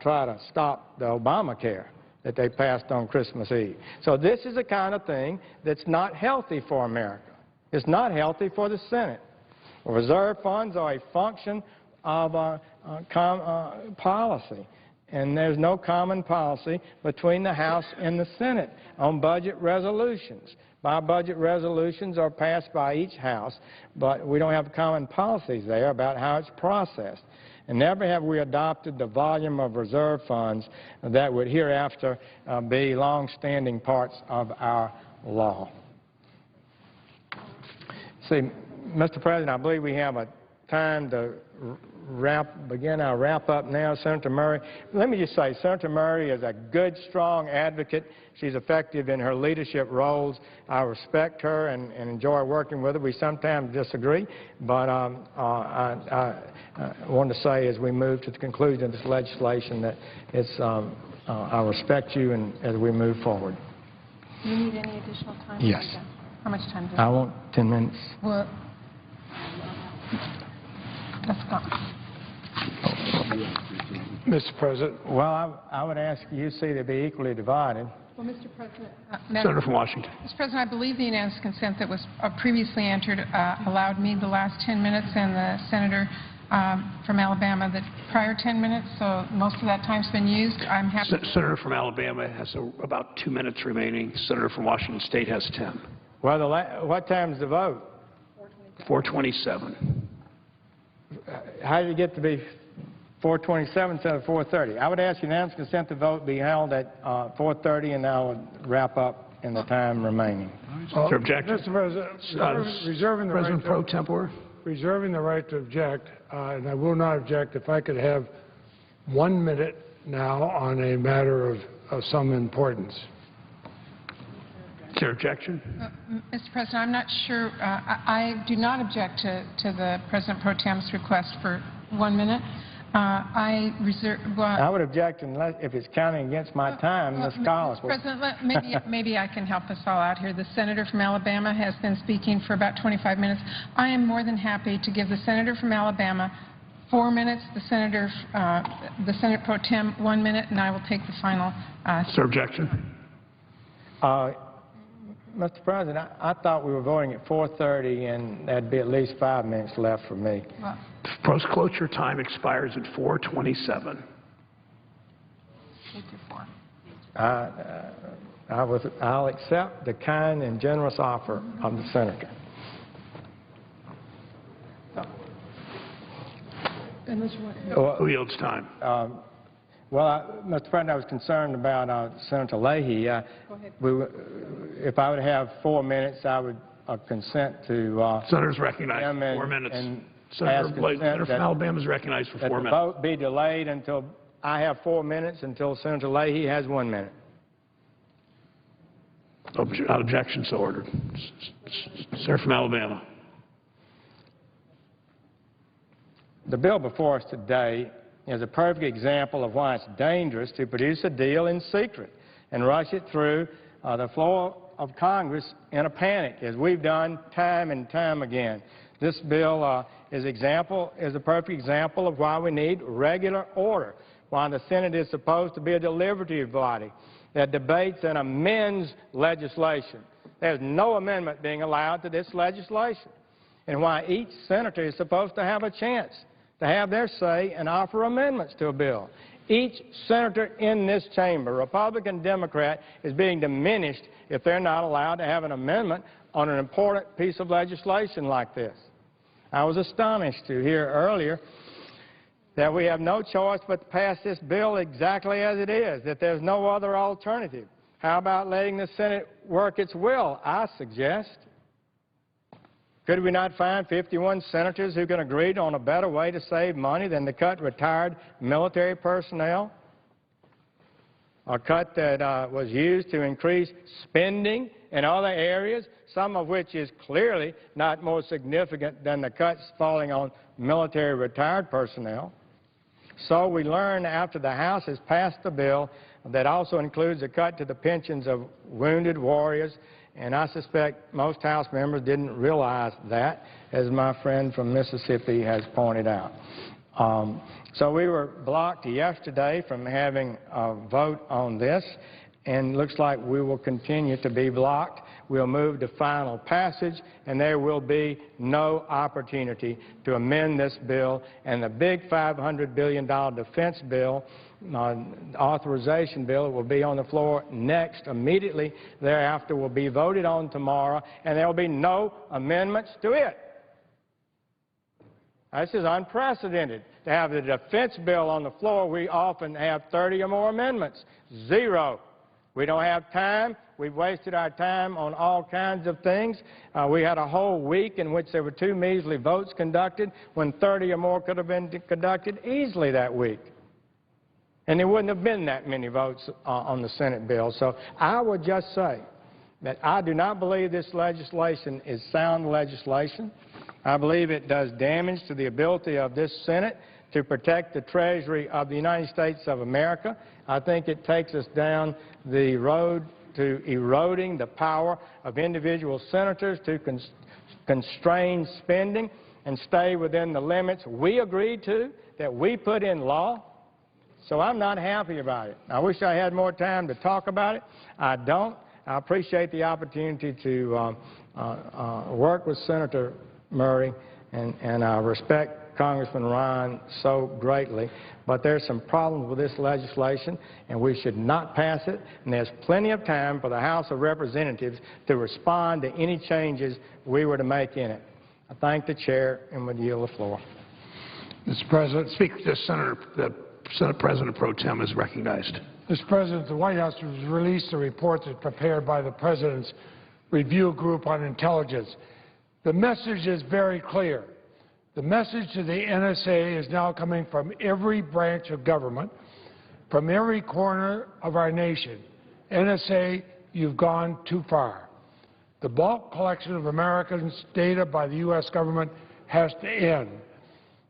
try to stop the Obamacare that they passed on Christmas Eve. So this is the kind of thing that's not healthy for America. It's not healthy for the Senate. Reserve funds are a function of policy, and there's no common policy between the House and the Senate on budget resolutions. My budget resolutions are passed by each House, but we don't have common policies there about how it's processed. And never have we adopted the volume of reserve funds that would hereafter be long-standing parts of our law. See, Mr. President, I believe we have a time to begin our wrap-up now. Senator Murray, let me just say, Senator Murray is a good, strong advocate. She's effective in her leadership roles. I respect her and enjoy working with her. We sometimes disagree, but I want to say as we move to the conclusion of this legislation that it's, I respect you and as we move forward. Do you need any additional time? Yes. How much time do you I want 10 minutes. Well, let's go. Mr. President, well, I would ask you see to be equally divided. Well, Mr. President, Senator from Washington. Mr. President, I believe the unanimous consent that was previously entered allowed me the last 10 minutes and the senator from Alabama the prior 10 minutes, so most of that time's been used. I'm happy. Senator from Alabama has about 2 minutes remaining. Senator from Washington State has 10. Well, what time's the vote? 4:27. How did it get to be 4:27 instead of 4:30? I would ask unanimous consent the vote be held at 4:30, and I would wrap up in the time remaining. Is there objection? Mr. President, reserving the right President to, pro tempore. reserving the right to object, and I will not object if I could have 1 minute now on a matter of some importance. Is there objection? Mr. President, I'm not sure, I do not object to the President Pro Tem's request for 1 minute. I reserve, I would object unless, if it's counting against my time, Ms. Collins. Mr. President, maybe I can help us all out here. The senator from Alabama has been speaking for about 25 minutes. I am more than happy to give the senator from Alabama 4 minutes, the Senate Pro Tem 1 minute, and I will take the final. Is there objection? Mr. President, I thought we were voting at 4:30, and there'd be at least 5 minutes left for me. Well, Post-cloture time expires at 4:27. I'll accept the kind and generous offer of the senator. Who yields time? Mr. President, I was concerned about Senator Leahy. If I would have 4 minutes, I would consent to. Senator's recognized for 4 minutes. Senator from Alabama is recognized for 4 minutes. The vote be delayed until I have 4 minutes, until Senator Leahy has 1 minute. Objection, so ordered. Senator from Alabama. The bill before us today is a perfect example of why it's dangerous to produce a deal in secret and rush it through the floor of Congress in a panic, as we've done time and time again. This bill is a perfect example of why we need regular order, why the Senate is supposed to be a deliberative body that debates and amends legislation. There's no amendment being allowed to this legislation, and why each senator is supposed to have a chance to have their say and offer amendments to a bill. Each senator in this chamber, Republican, Democrat, is being diminished if they're not allowed to have an amendment on an important piece of legislation like this. I was astonished to hear earlier that we have no choice but to pass this bill exactly as it is, that there's no other alternative. How about letting the Senate work its will, I suggest? Could we not find 51 senators who can agree on a better way to save money than to cut retired military personnel? A cut that was used to increase spending in other areas, some of which is clearly not more significant than the cuts falling on military retired personnel. So we learn after the House has passed the bill that also includes a cut to the pensions of wounded warriors, and I suspect most House members didn't realize that, as my friend from Mississippi has pointed out. So we were blocked yesterday from having a vote on this, and looks like we will continue to be blocked. We'll move to final passage, and there will be no opportunity to amend this bill. And the big $500 billion defense bill, authorization bill, will be on the floor next. Immediately thereafter will be voted on tomorrow, and there will be no amendments to it. This is unprecedented. To have the defense bill on the floor, we often have 30 or more amendments. Zero. We don't have time. We've wasted our time on all kinds of things. We had a whole week in which there were 2 measly votes conducted when 30 or more could have been conducted easily that week. And there wouldn't have been that many votes on the Senate bill. So I would just say that I do not believe this legislation is sound legislation. I believe it does damage to the ability of this Senate to protect the Treasury of the United States of America. I think it takes us down the road to eroding the power of individual senators to constrain spending and stay within the limits we agreed to, that we put in law. So I'm not happy about it. I wish I had more time to talk about it. I don't. I appreciate the opportunity to work with Senator Murray, and I respect Congressman Ryan so greatly, but there's some problems with this legislation, and we should not pass it, and there's plenty of time for the House of Representatives to respond to any changes we were to make in it. I thank the Chair and would yield the floor. Mr. President. Speaker, the Senate President Pro Tem is recognized. Mr. President, the White House has released a report that's prepared by the President's review group on intelligence. The message is very clear. The message to the NSA is now coming from every branch of government, from every corner of our nation. NSA, you've gone too far. The bulk collection of Americans' data by the U.S. government has to end.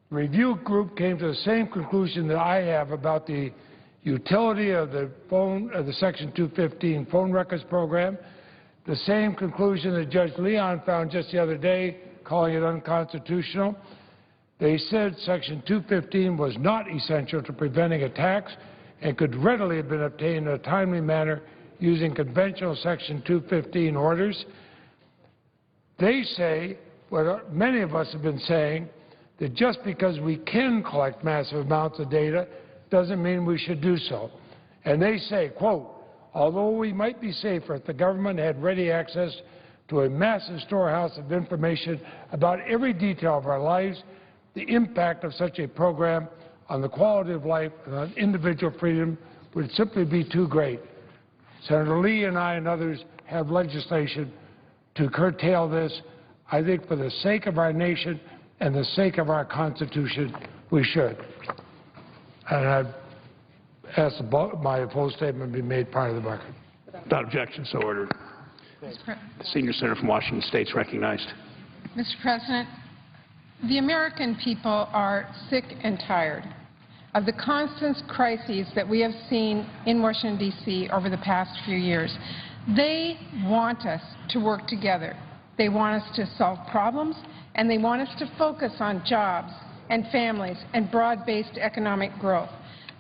The review group came to the same conclusion that I have about the utility of the Section 215 phone records program, the same conclusion that Judge Leon found just the other day, calling it unconstitutional. They said Section 215 was not essential to preventing attacks and could readily have been obtained in a timely manner using conventional Section 215 orders. They say, what many of us have been saying, that just because we can collect massive amounts of data doesn't mean we should do so. And they say, quote, although we might be safer if the government had ready access to a massive storehouse of information about every detail of our lives, the impact of such a program on the quality of life and on individual freedom would simply be too great. Senator Lee and I and others have legislation to curtail this. I think for the sake of our nation and the sake of our Constitution, we should. And I ask my opposed statement be made part of the record. Without objection, so ordered. The senior senator from Washington State is recognized. Mr. President, the American people are sick and tired of the constant crises that we have seen in Washington, D.C. over the past few years. They want us to work together. They want us to solve problems, and they want us to focus on jobs and families and broad-based economic growth.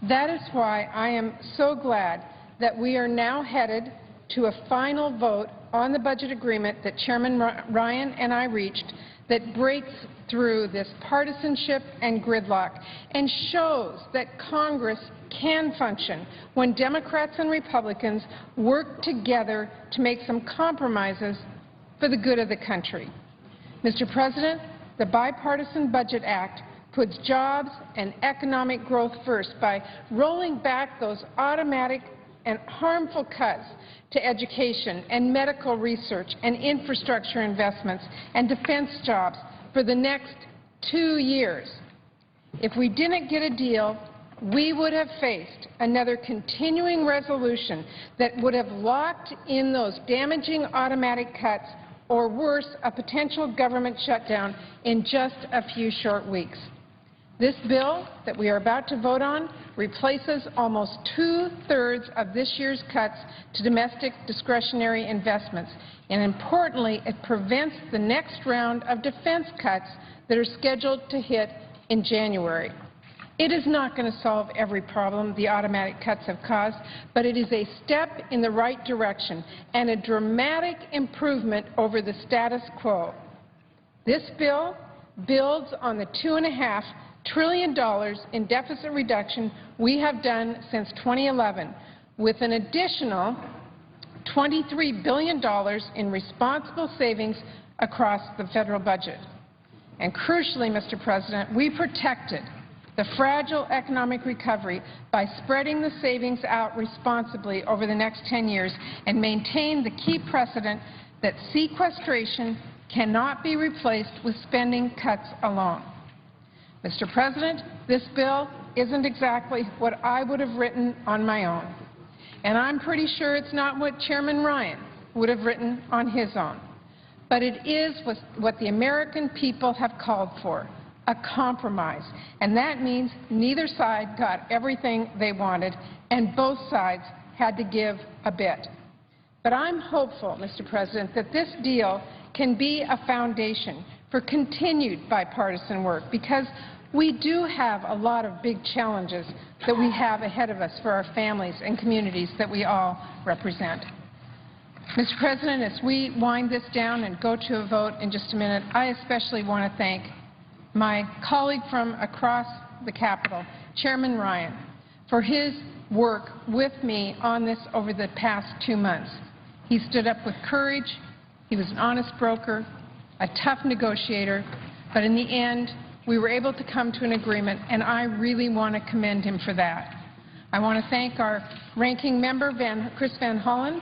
That is why I am so glad that we are now headed to a final vote on the budget agreement that Chairman Ryan and I reached that breaks through this partisanship and gridlock and shows that Congress can function when Democrats and Republicans work together to make some compromises for the good of the country. Mr. President, the Bipartisan Budget Act puts jobs and economic growth first by rolling back those automatic and harmful cuts to education and medical research and infrastructure investments and defense jobs for the next 2 years. If we didn't get a deal, we would have faced another continuing resolution that would have locked in those damaging automatic cuts, or worse, a potential government shutdown in just a few short weeks. This bill that we are about to vote on replaces almost 2/3 of this year's cuts to domestic discretionary investments, and importantly, it prevents the next round of defense cuts that are scheduled to hit in January. It is not going to solve every problem the automatic cuts have caused, but it is a step in the right direction and a dramatic improvement over the status quo. This bill builds on the $2.5 trillion in deficit reduction we have done since 2011, with an additional $23 billion in responsible savings across the federal budget. And crucially, Mr. President, we protected the fragile economic recovery by spreading the savings out responsibly over the next 10 years and maintain the key precedent that sequestration cannot be replaced with spending cuts alone. Mr. President, this bill isn't exactly what I would have written on my own, and I'm pretty sure it's not what Chairman Ryan would have written on his own. But it is what the American people have called for, a compromise, and that means neither side got everything they wanted, and both sides had to give a bit. But I'm hopeful, Mr. President, that this deal can be a foundation for continued bipartisan work, because we do have a lot of big challenges that we have ahead of us for our families and communities that we all represent. Mr. President, as we wind this down and go to a vote in just a minute, I especially want to thank my colleague from across the Capitol, Chairman Ryan, for his work with me on this over the past 2 months. He stood up with courage, he was an honest broker, a tough negotiator, but in the end, we were able to come to an agreement, and I really want to commend him for that. I want to thank our ranking member, Chris Van Hollen,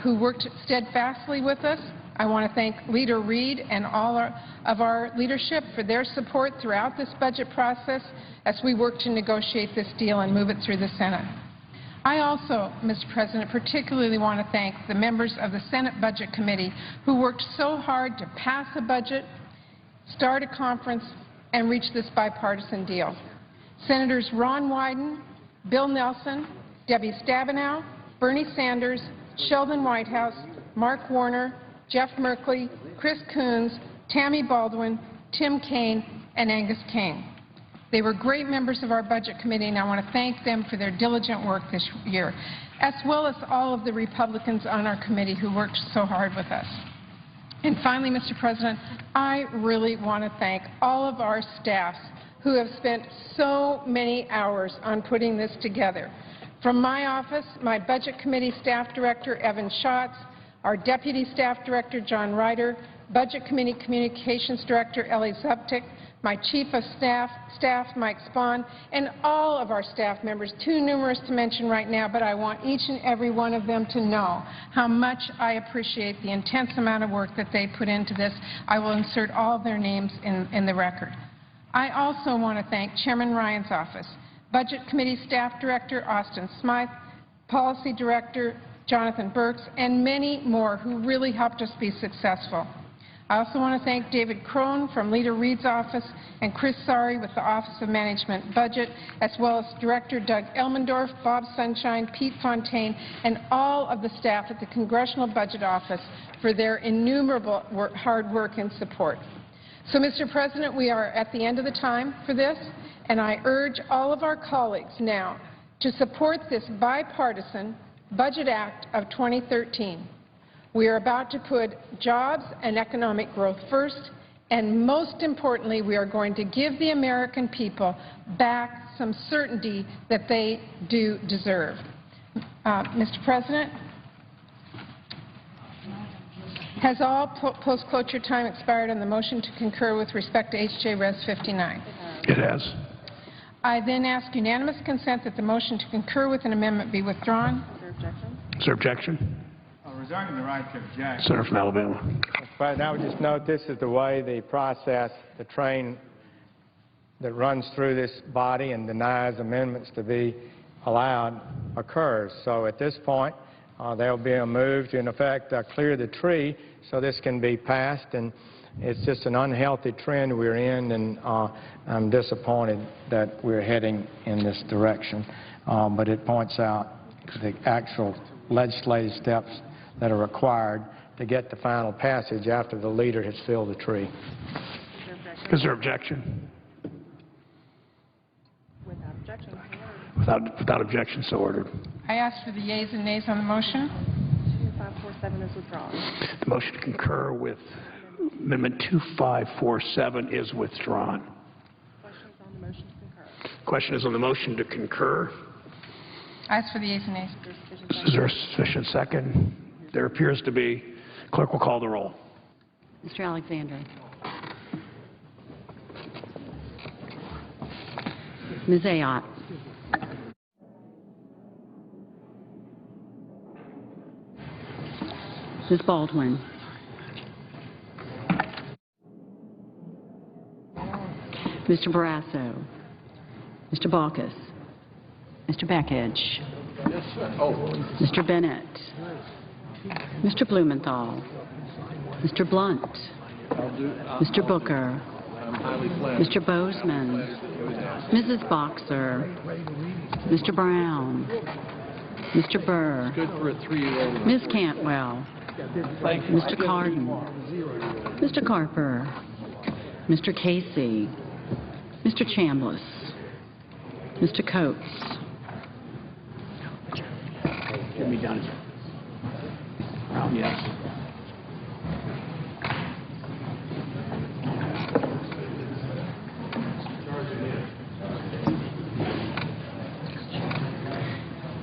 who worked steadfastly with us. I want to thank Leader Reid and all of our leadership for their support throughout this budget process as we work to negotiate this deal and move it through the Senate. I also, Mr. President, particularly want to thank the members of the Senate Budget Committee who worked so hard to pass a budget, start a conference, and reach this bipartisan deal. Senators Ron Wyden, Bill Nelson, Debbie Stabenow, Bernie Sanders, Sheldon Whitehouse, Mark Warner, Jeff Merkley, Chris Coons, Tammy Baldwin, Tim Kaine, and Angus Kane. They were great members of our Budget Committee, and I want to thank them for their diligent work this year, as well as all of the Republicans on our committee who worked so hard with us. And finally, Mr. President, I really want to thank all of our staffs who have spent so many hours on putting this together. From my office, my Budget Committee Staff Director, Evan Schatz, our Deputy Staff Director, John Ryder, Budget Committee Communications Director, Ellie Zuptik, my Chief of Staff, Mike Spahn, and all of our staff members, too numerous to mention right now, but I want each and every one of them to know how much I appreciate the intense amount of work that they put into this. I will insert all of their names in the record. I also want to thank Chairman Ryan's office, Budget Committee Staff Director Austin Smythe, Policy Director Jonathan Burks, and many more who really helped us be successful. I also want to thank David Crone from Leader Reid's office and Chris Sari with the Office of Management Budget, as well as Director Doug Elmendorf, Bob Sunshine, Pete Fontaine, and all of the staff at the Congressional Budget Office for their innumerable hard work and support. So, Mr. President, we are at the end of the time for this, and I urge all of our colleagues now to support this bipartisan Budget Act of 2013. We are about to put jobs and economic growth first, and most importantly, we are going to give the American people back some certainty that they do deserve. Mr. President, has all post-cloture time expired on the motion to concur with respect to H.J. Res. 59? It has. I then ask unanimous consent that the motion to concur with an amendment be withdrawn. Is there objection? Reserving the right to object. Senator from Alabama. Mr. President, I would just note this is the way the process, the train that runs through this body and denies amendments to be allowed occurs. So at this point, there will be a move to, in effect, clear the tree so this can be passed. And it's just an unhealthy trend we're in, and I'm disappointed that we're heading in this direction. But it points out the actual legislative steps that are required to get the final passage after the leader has filled the tree. Is there objection? Without objection. Without objection, so ordered. I ask for the yeas and nays on the motion. 2547 is withdrawn. The motion to concur with Amendment 2547 is withdrawn. Questions on the motion to concur? Question is on the motion to concur. I ask for the yeas and nays. Is there a sufficient second? There appears to be. Clerk will call the roll. Mr. Alexander. Ms. Ayotte. Ms. Baldwin. Mr. Barrasso. Mr. Baucus. Mr. Backedge. Mr. Bennett. Mr. Blumenthal. Mr. Blunt. Mr. Booker. Mr. Bozeman. Mrs. Boxer. Mr. Brown. Mr. Burr. Ms. Cantwell. Mr. Cardin. Mr. Carper. Mr. Casey. Mr. Chambliss. Mr. Coates. Get me done. Yes.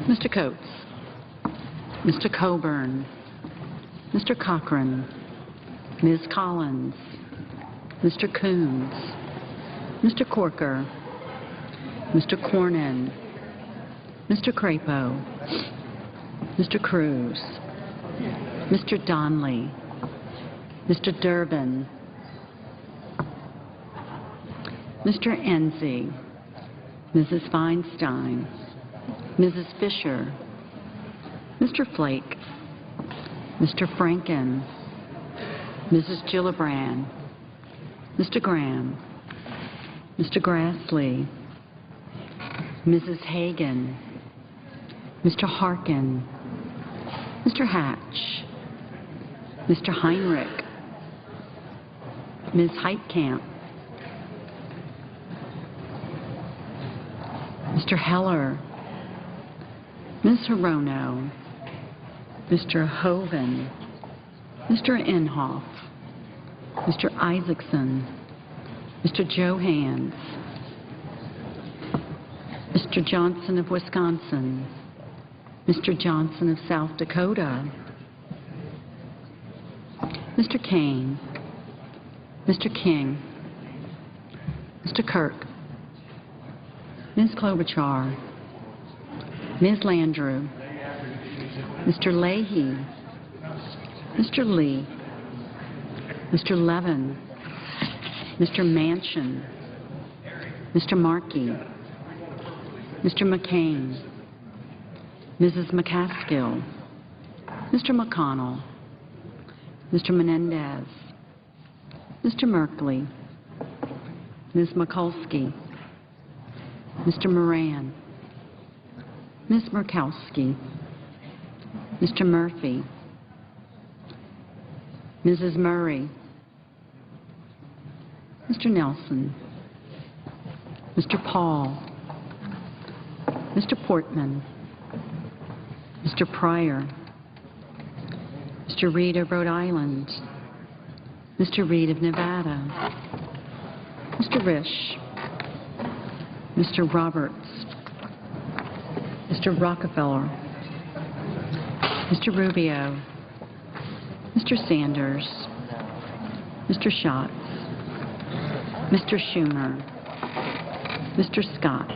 Mr. Coates. Mr. Coburn. Mr. Cochran. Ms. Collins. Mr. Coons. Mr. Corker. Mr. Cornyn. Mr. Crapo, Mr. Cruz, Mr. Donley, Mr. Durbin, Mr. Enzi, Mrs. Feinstein, Mrs. Fisher, Mr. Flake, Mr. Franken, Mrs. Gillibrand, Mr. Graham, Mr. Grassley, Mrs. Hagan, Mr. Harkin, Mr. Hatch, Mr. Heinrich, Ms. Heitkamp, Mr. Heller, Ms. Hirono, Mr. Hoven, Mr. Inhofe, Mr. Isaacson, Mr. Johans, Mr. Johnson of Wisconsin, Mr. Johnson of South Dakota, Mr. Kane, Mr. King, Mr. Kirk, Ms. Klobuchar, Ms. Landrieu, Mr. Leahy, Mr. Lee, Mr. Levin, Mr. Manchin, Mr. Markey, Mr. McCain, Mrs. McCaskill, Mr. McConnell, Mr. Menendez, Mr. Merkley, Ms. Mikulski, Mr. Moran, Ms. Murkowski, Mr. Murphy, Mrs. Murray, Mr. Nelson, Mr. Paul, Mr. Portman, Mr. Pryor, Mr. Reed of Rhode Island, Mr. Reed of Nevada, Mr. Risch, Mr. Roberts, Mr. Rockefeller, Mr. Rubio, Mr. Sanders, Mr. Schatz, Mr. Schumer, Mr. Scott,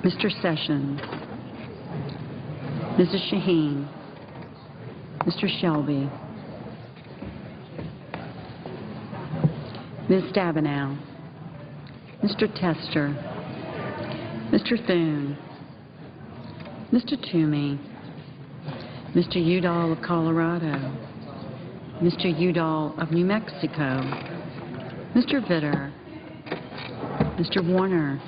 Mr. Sessions, Mrs. Shaheen, Mr. Shelby, Ms. Stabenow, Mr. Tester, Mr. Thune, Mr. Toomey, Mr. Udall of Colorado, Mr. Udall of New Mexico, Mr. Vitter, Mr. Warner,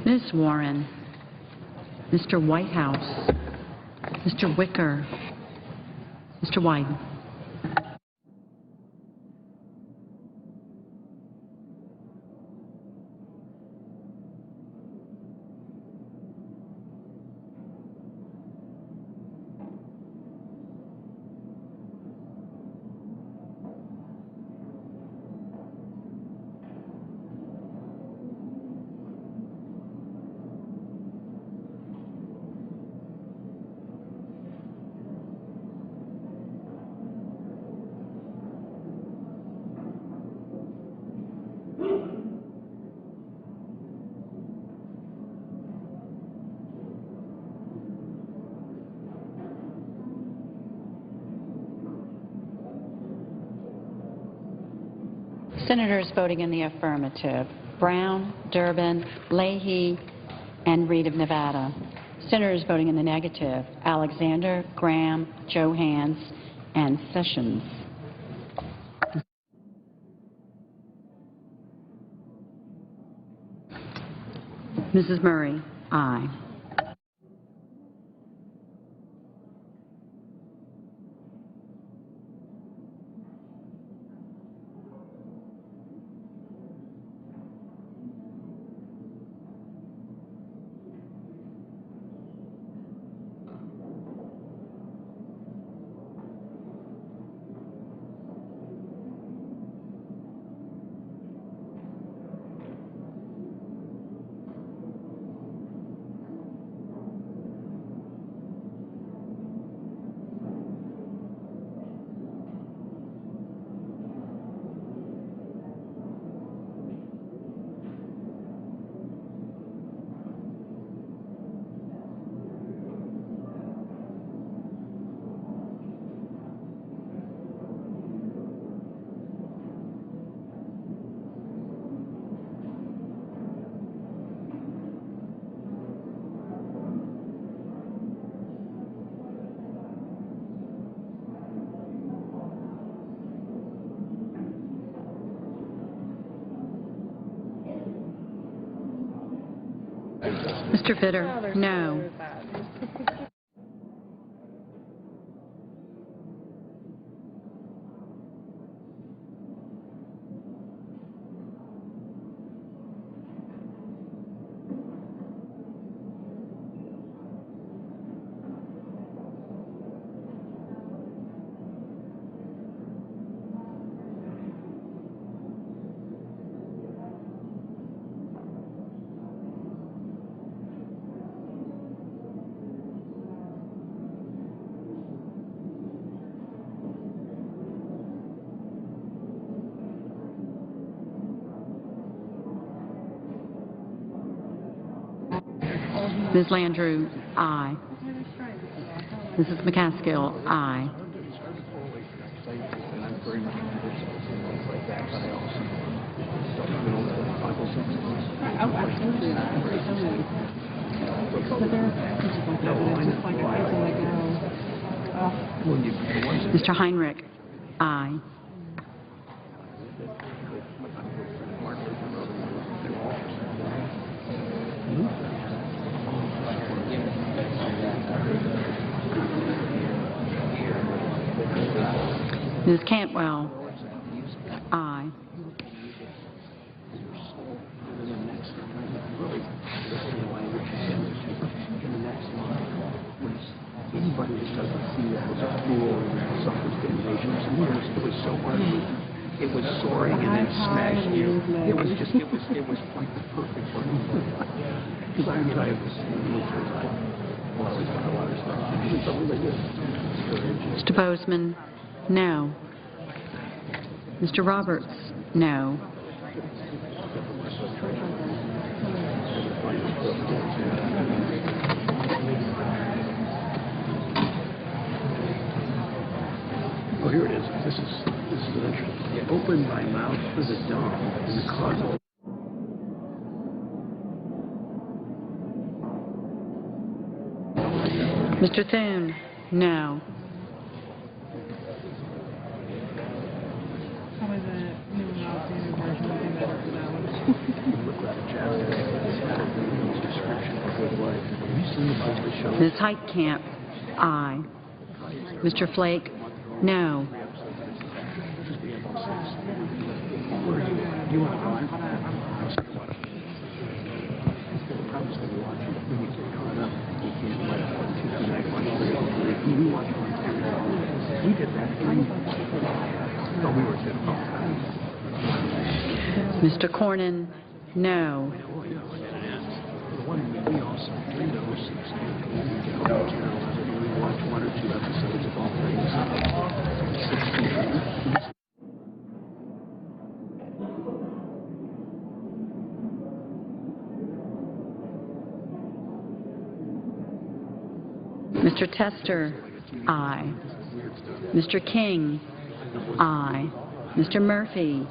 Ms. Warren, Mr. Whitehouse, Mr. Wicker, Mr. Wyden. Senators voting in the affirmative: Brown, Durbin, Leahy, and Reed of Nevada. Senators voting in the negative: Alexander, Graham, Johans, and Sessions. Mrs. Murray, aye. Mr. Fitter, no. Ms. Landrieu, aye. Mrs. McCaskill, aye. Mr. Heinrich, aye. Ms. Cantwell, aye. Anybody that doesn't see that as a fool and suffers damnation, it was so hard. It was soaring and then smashing you. It was like the perfect one. Because I mean, I have this military life. Well, I always done a lot of stuff. It was something like this. Mr. Bozeman, no. Mr. Roberts, no. Oh, here it is. This is an interesting. Open my mouth for the dumb in the closet. Mr. Thune, no. Probably the new and outdated version would be better for that one. Ms. Heitkamp, aye. Mr. Flake, no. You want to drive? I'll say what. The problem's going to be watching. When you get caught up, you can't let it on Tuesday night watch. We watch on TV. We did that. But we were kidding all the time. Mr. Cornyn, no. The one we also Windows 6 we watch one or two episodes of all things. Mr. Tester, aye. Mr. King, aye. Mr. Murphy,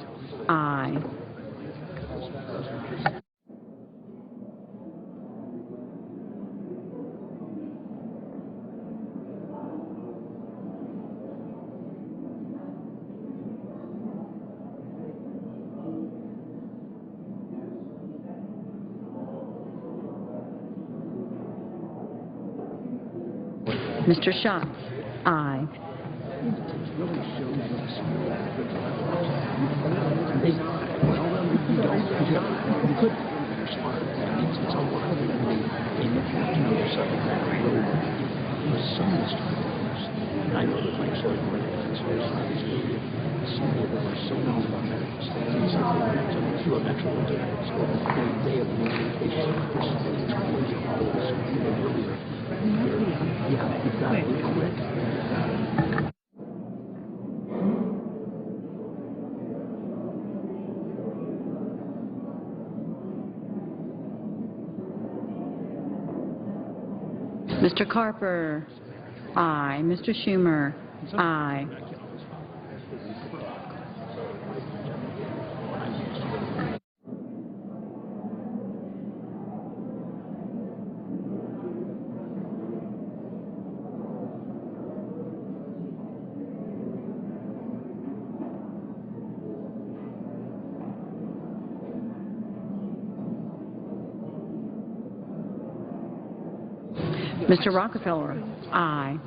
aye. Mr. Schatz, aye. I know that my sort of some of them are so known about medical studies through a metro they have limitations of participating in all of this yeah, you've got to be quick. Mr. Carper, aye. Mr. Schumer, aye. Mr. Rockefeller, aye.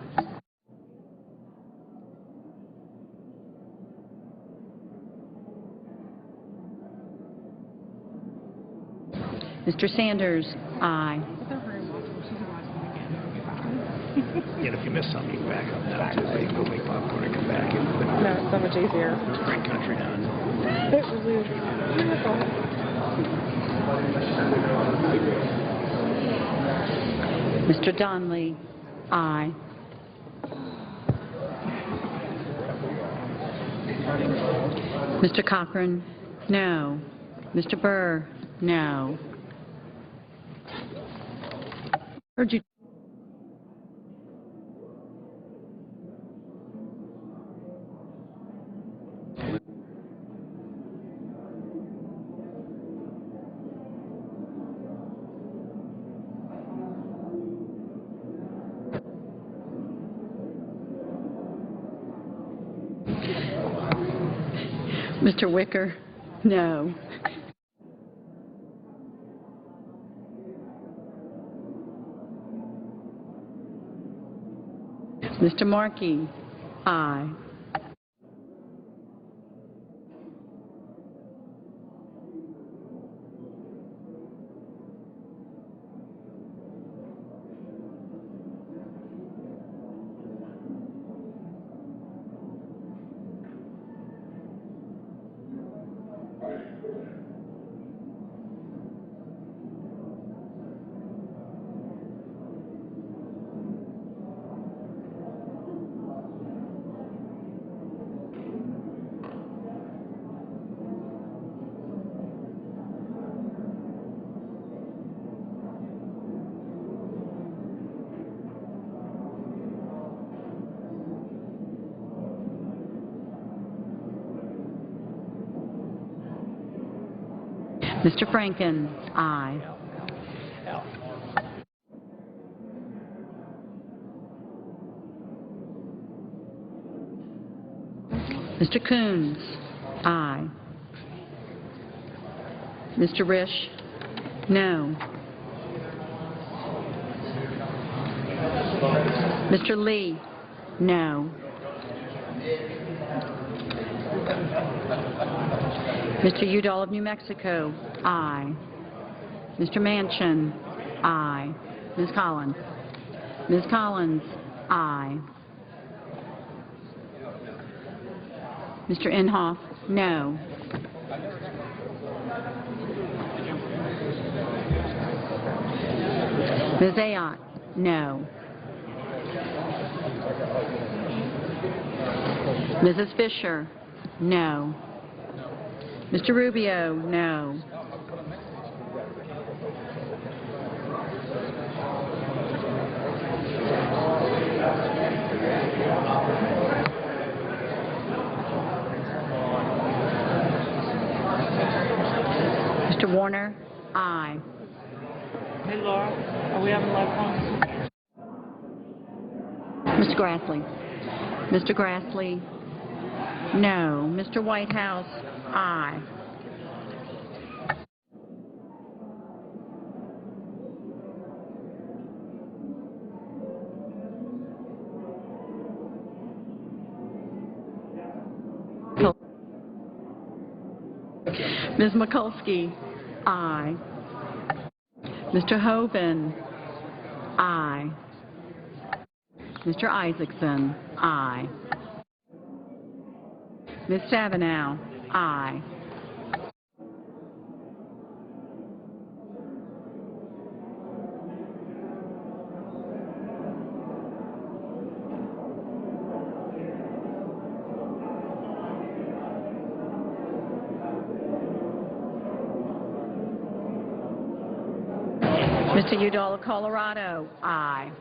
Mr. Sanders, aye. And if you miss something, you can back up now too. But you can go make popcorn and come back in. No, it's so much easier. It's a great country down. It really is beautiful. Mr. Donnelly, aye. Mr. Cochran, no. Mr. Burr, no. Urge you. Mr. Wicker, no. Mr. Markey, aye. Mr. Franken, aye. Mr. Coons, aye. Mr. Risch, no. Mr. Lee, no. Mr. Udall of New Mexico, aye. Mr. Manchin, aye. Ms. Collins. Ms. Collins, aye. Mr. Inhofe, no. Ms. Ayotte, no. Mrs. Fisher, no. Mr. Rubio, no. Mr. Warner, aye. Hey, Laura, are we having live phone? Mr. Grassley. Mr. Grassley, no. Mr. Whitehouse, aye. Ms. Mikulski, aye. Mr. Hoven, aye. Mr. Isaacson, aye. Ms. Stabenow, aye. Mr. Udall of Colorado, aye.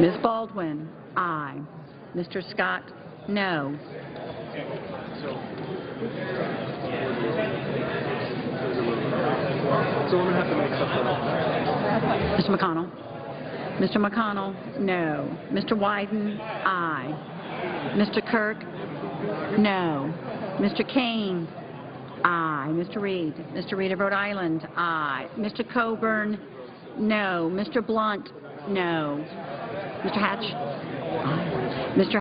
Ms. Baldwin, aye. Mr. Scott, no. Mr. McConnell. Mr. McConnell, no. Mr. Wyden, aye. Mr. Kirk, no. Mr. Kane, Aye. Mr. Reed? Mr. Reed of Rhode Island? Aye. Mr. Coburn? No. Mr. Blunt? No. Mr. Hatch? Aye. Mr.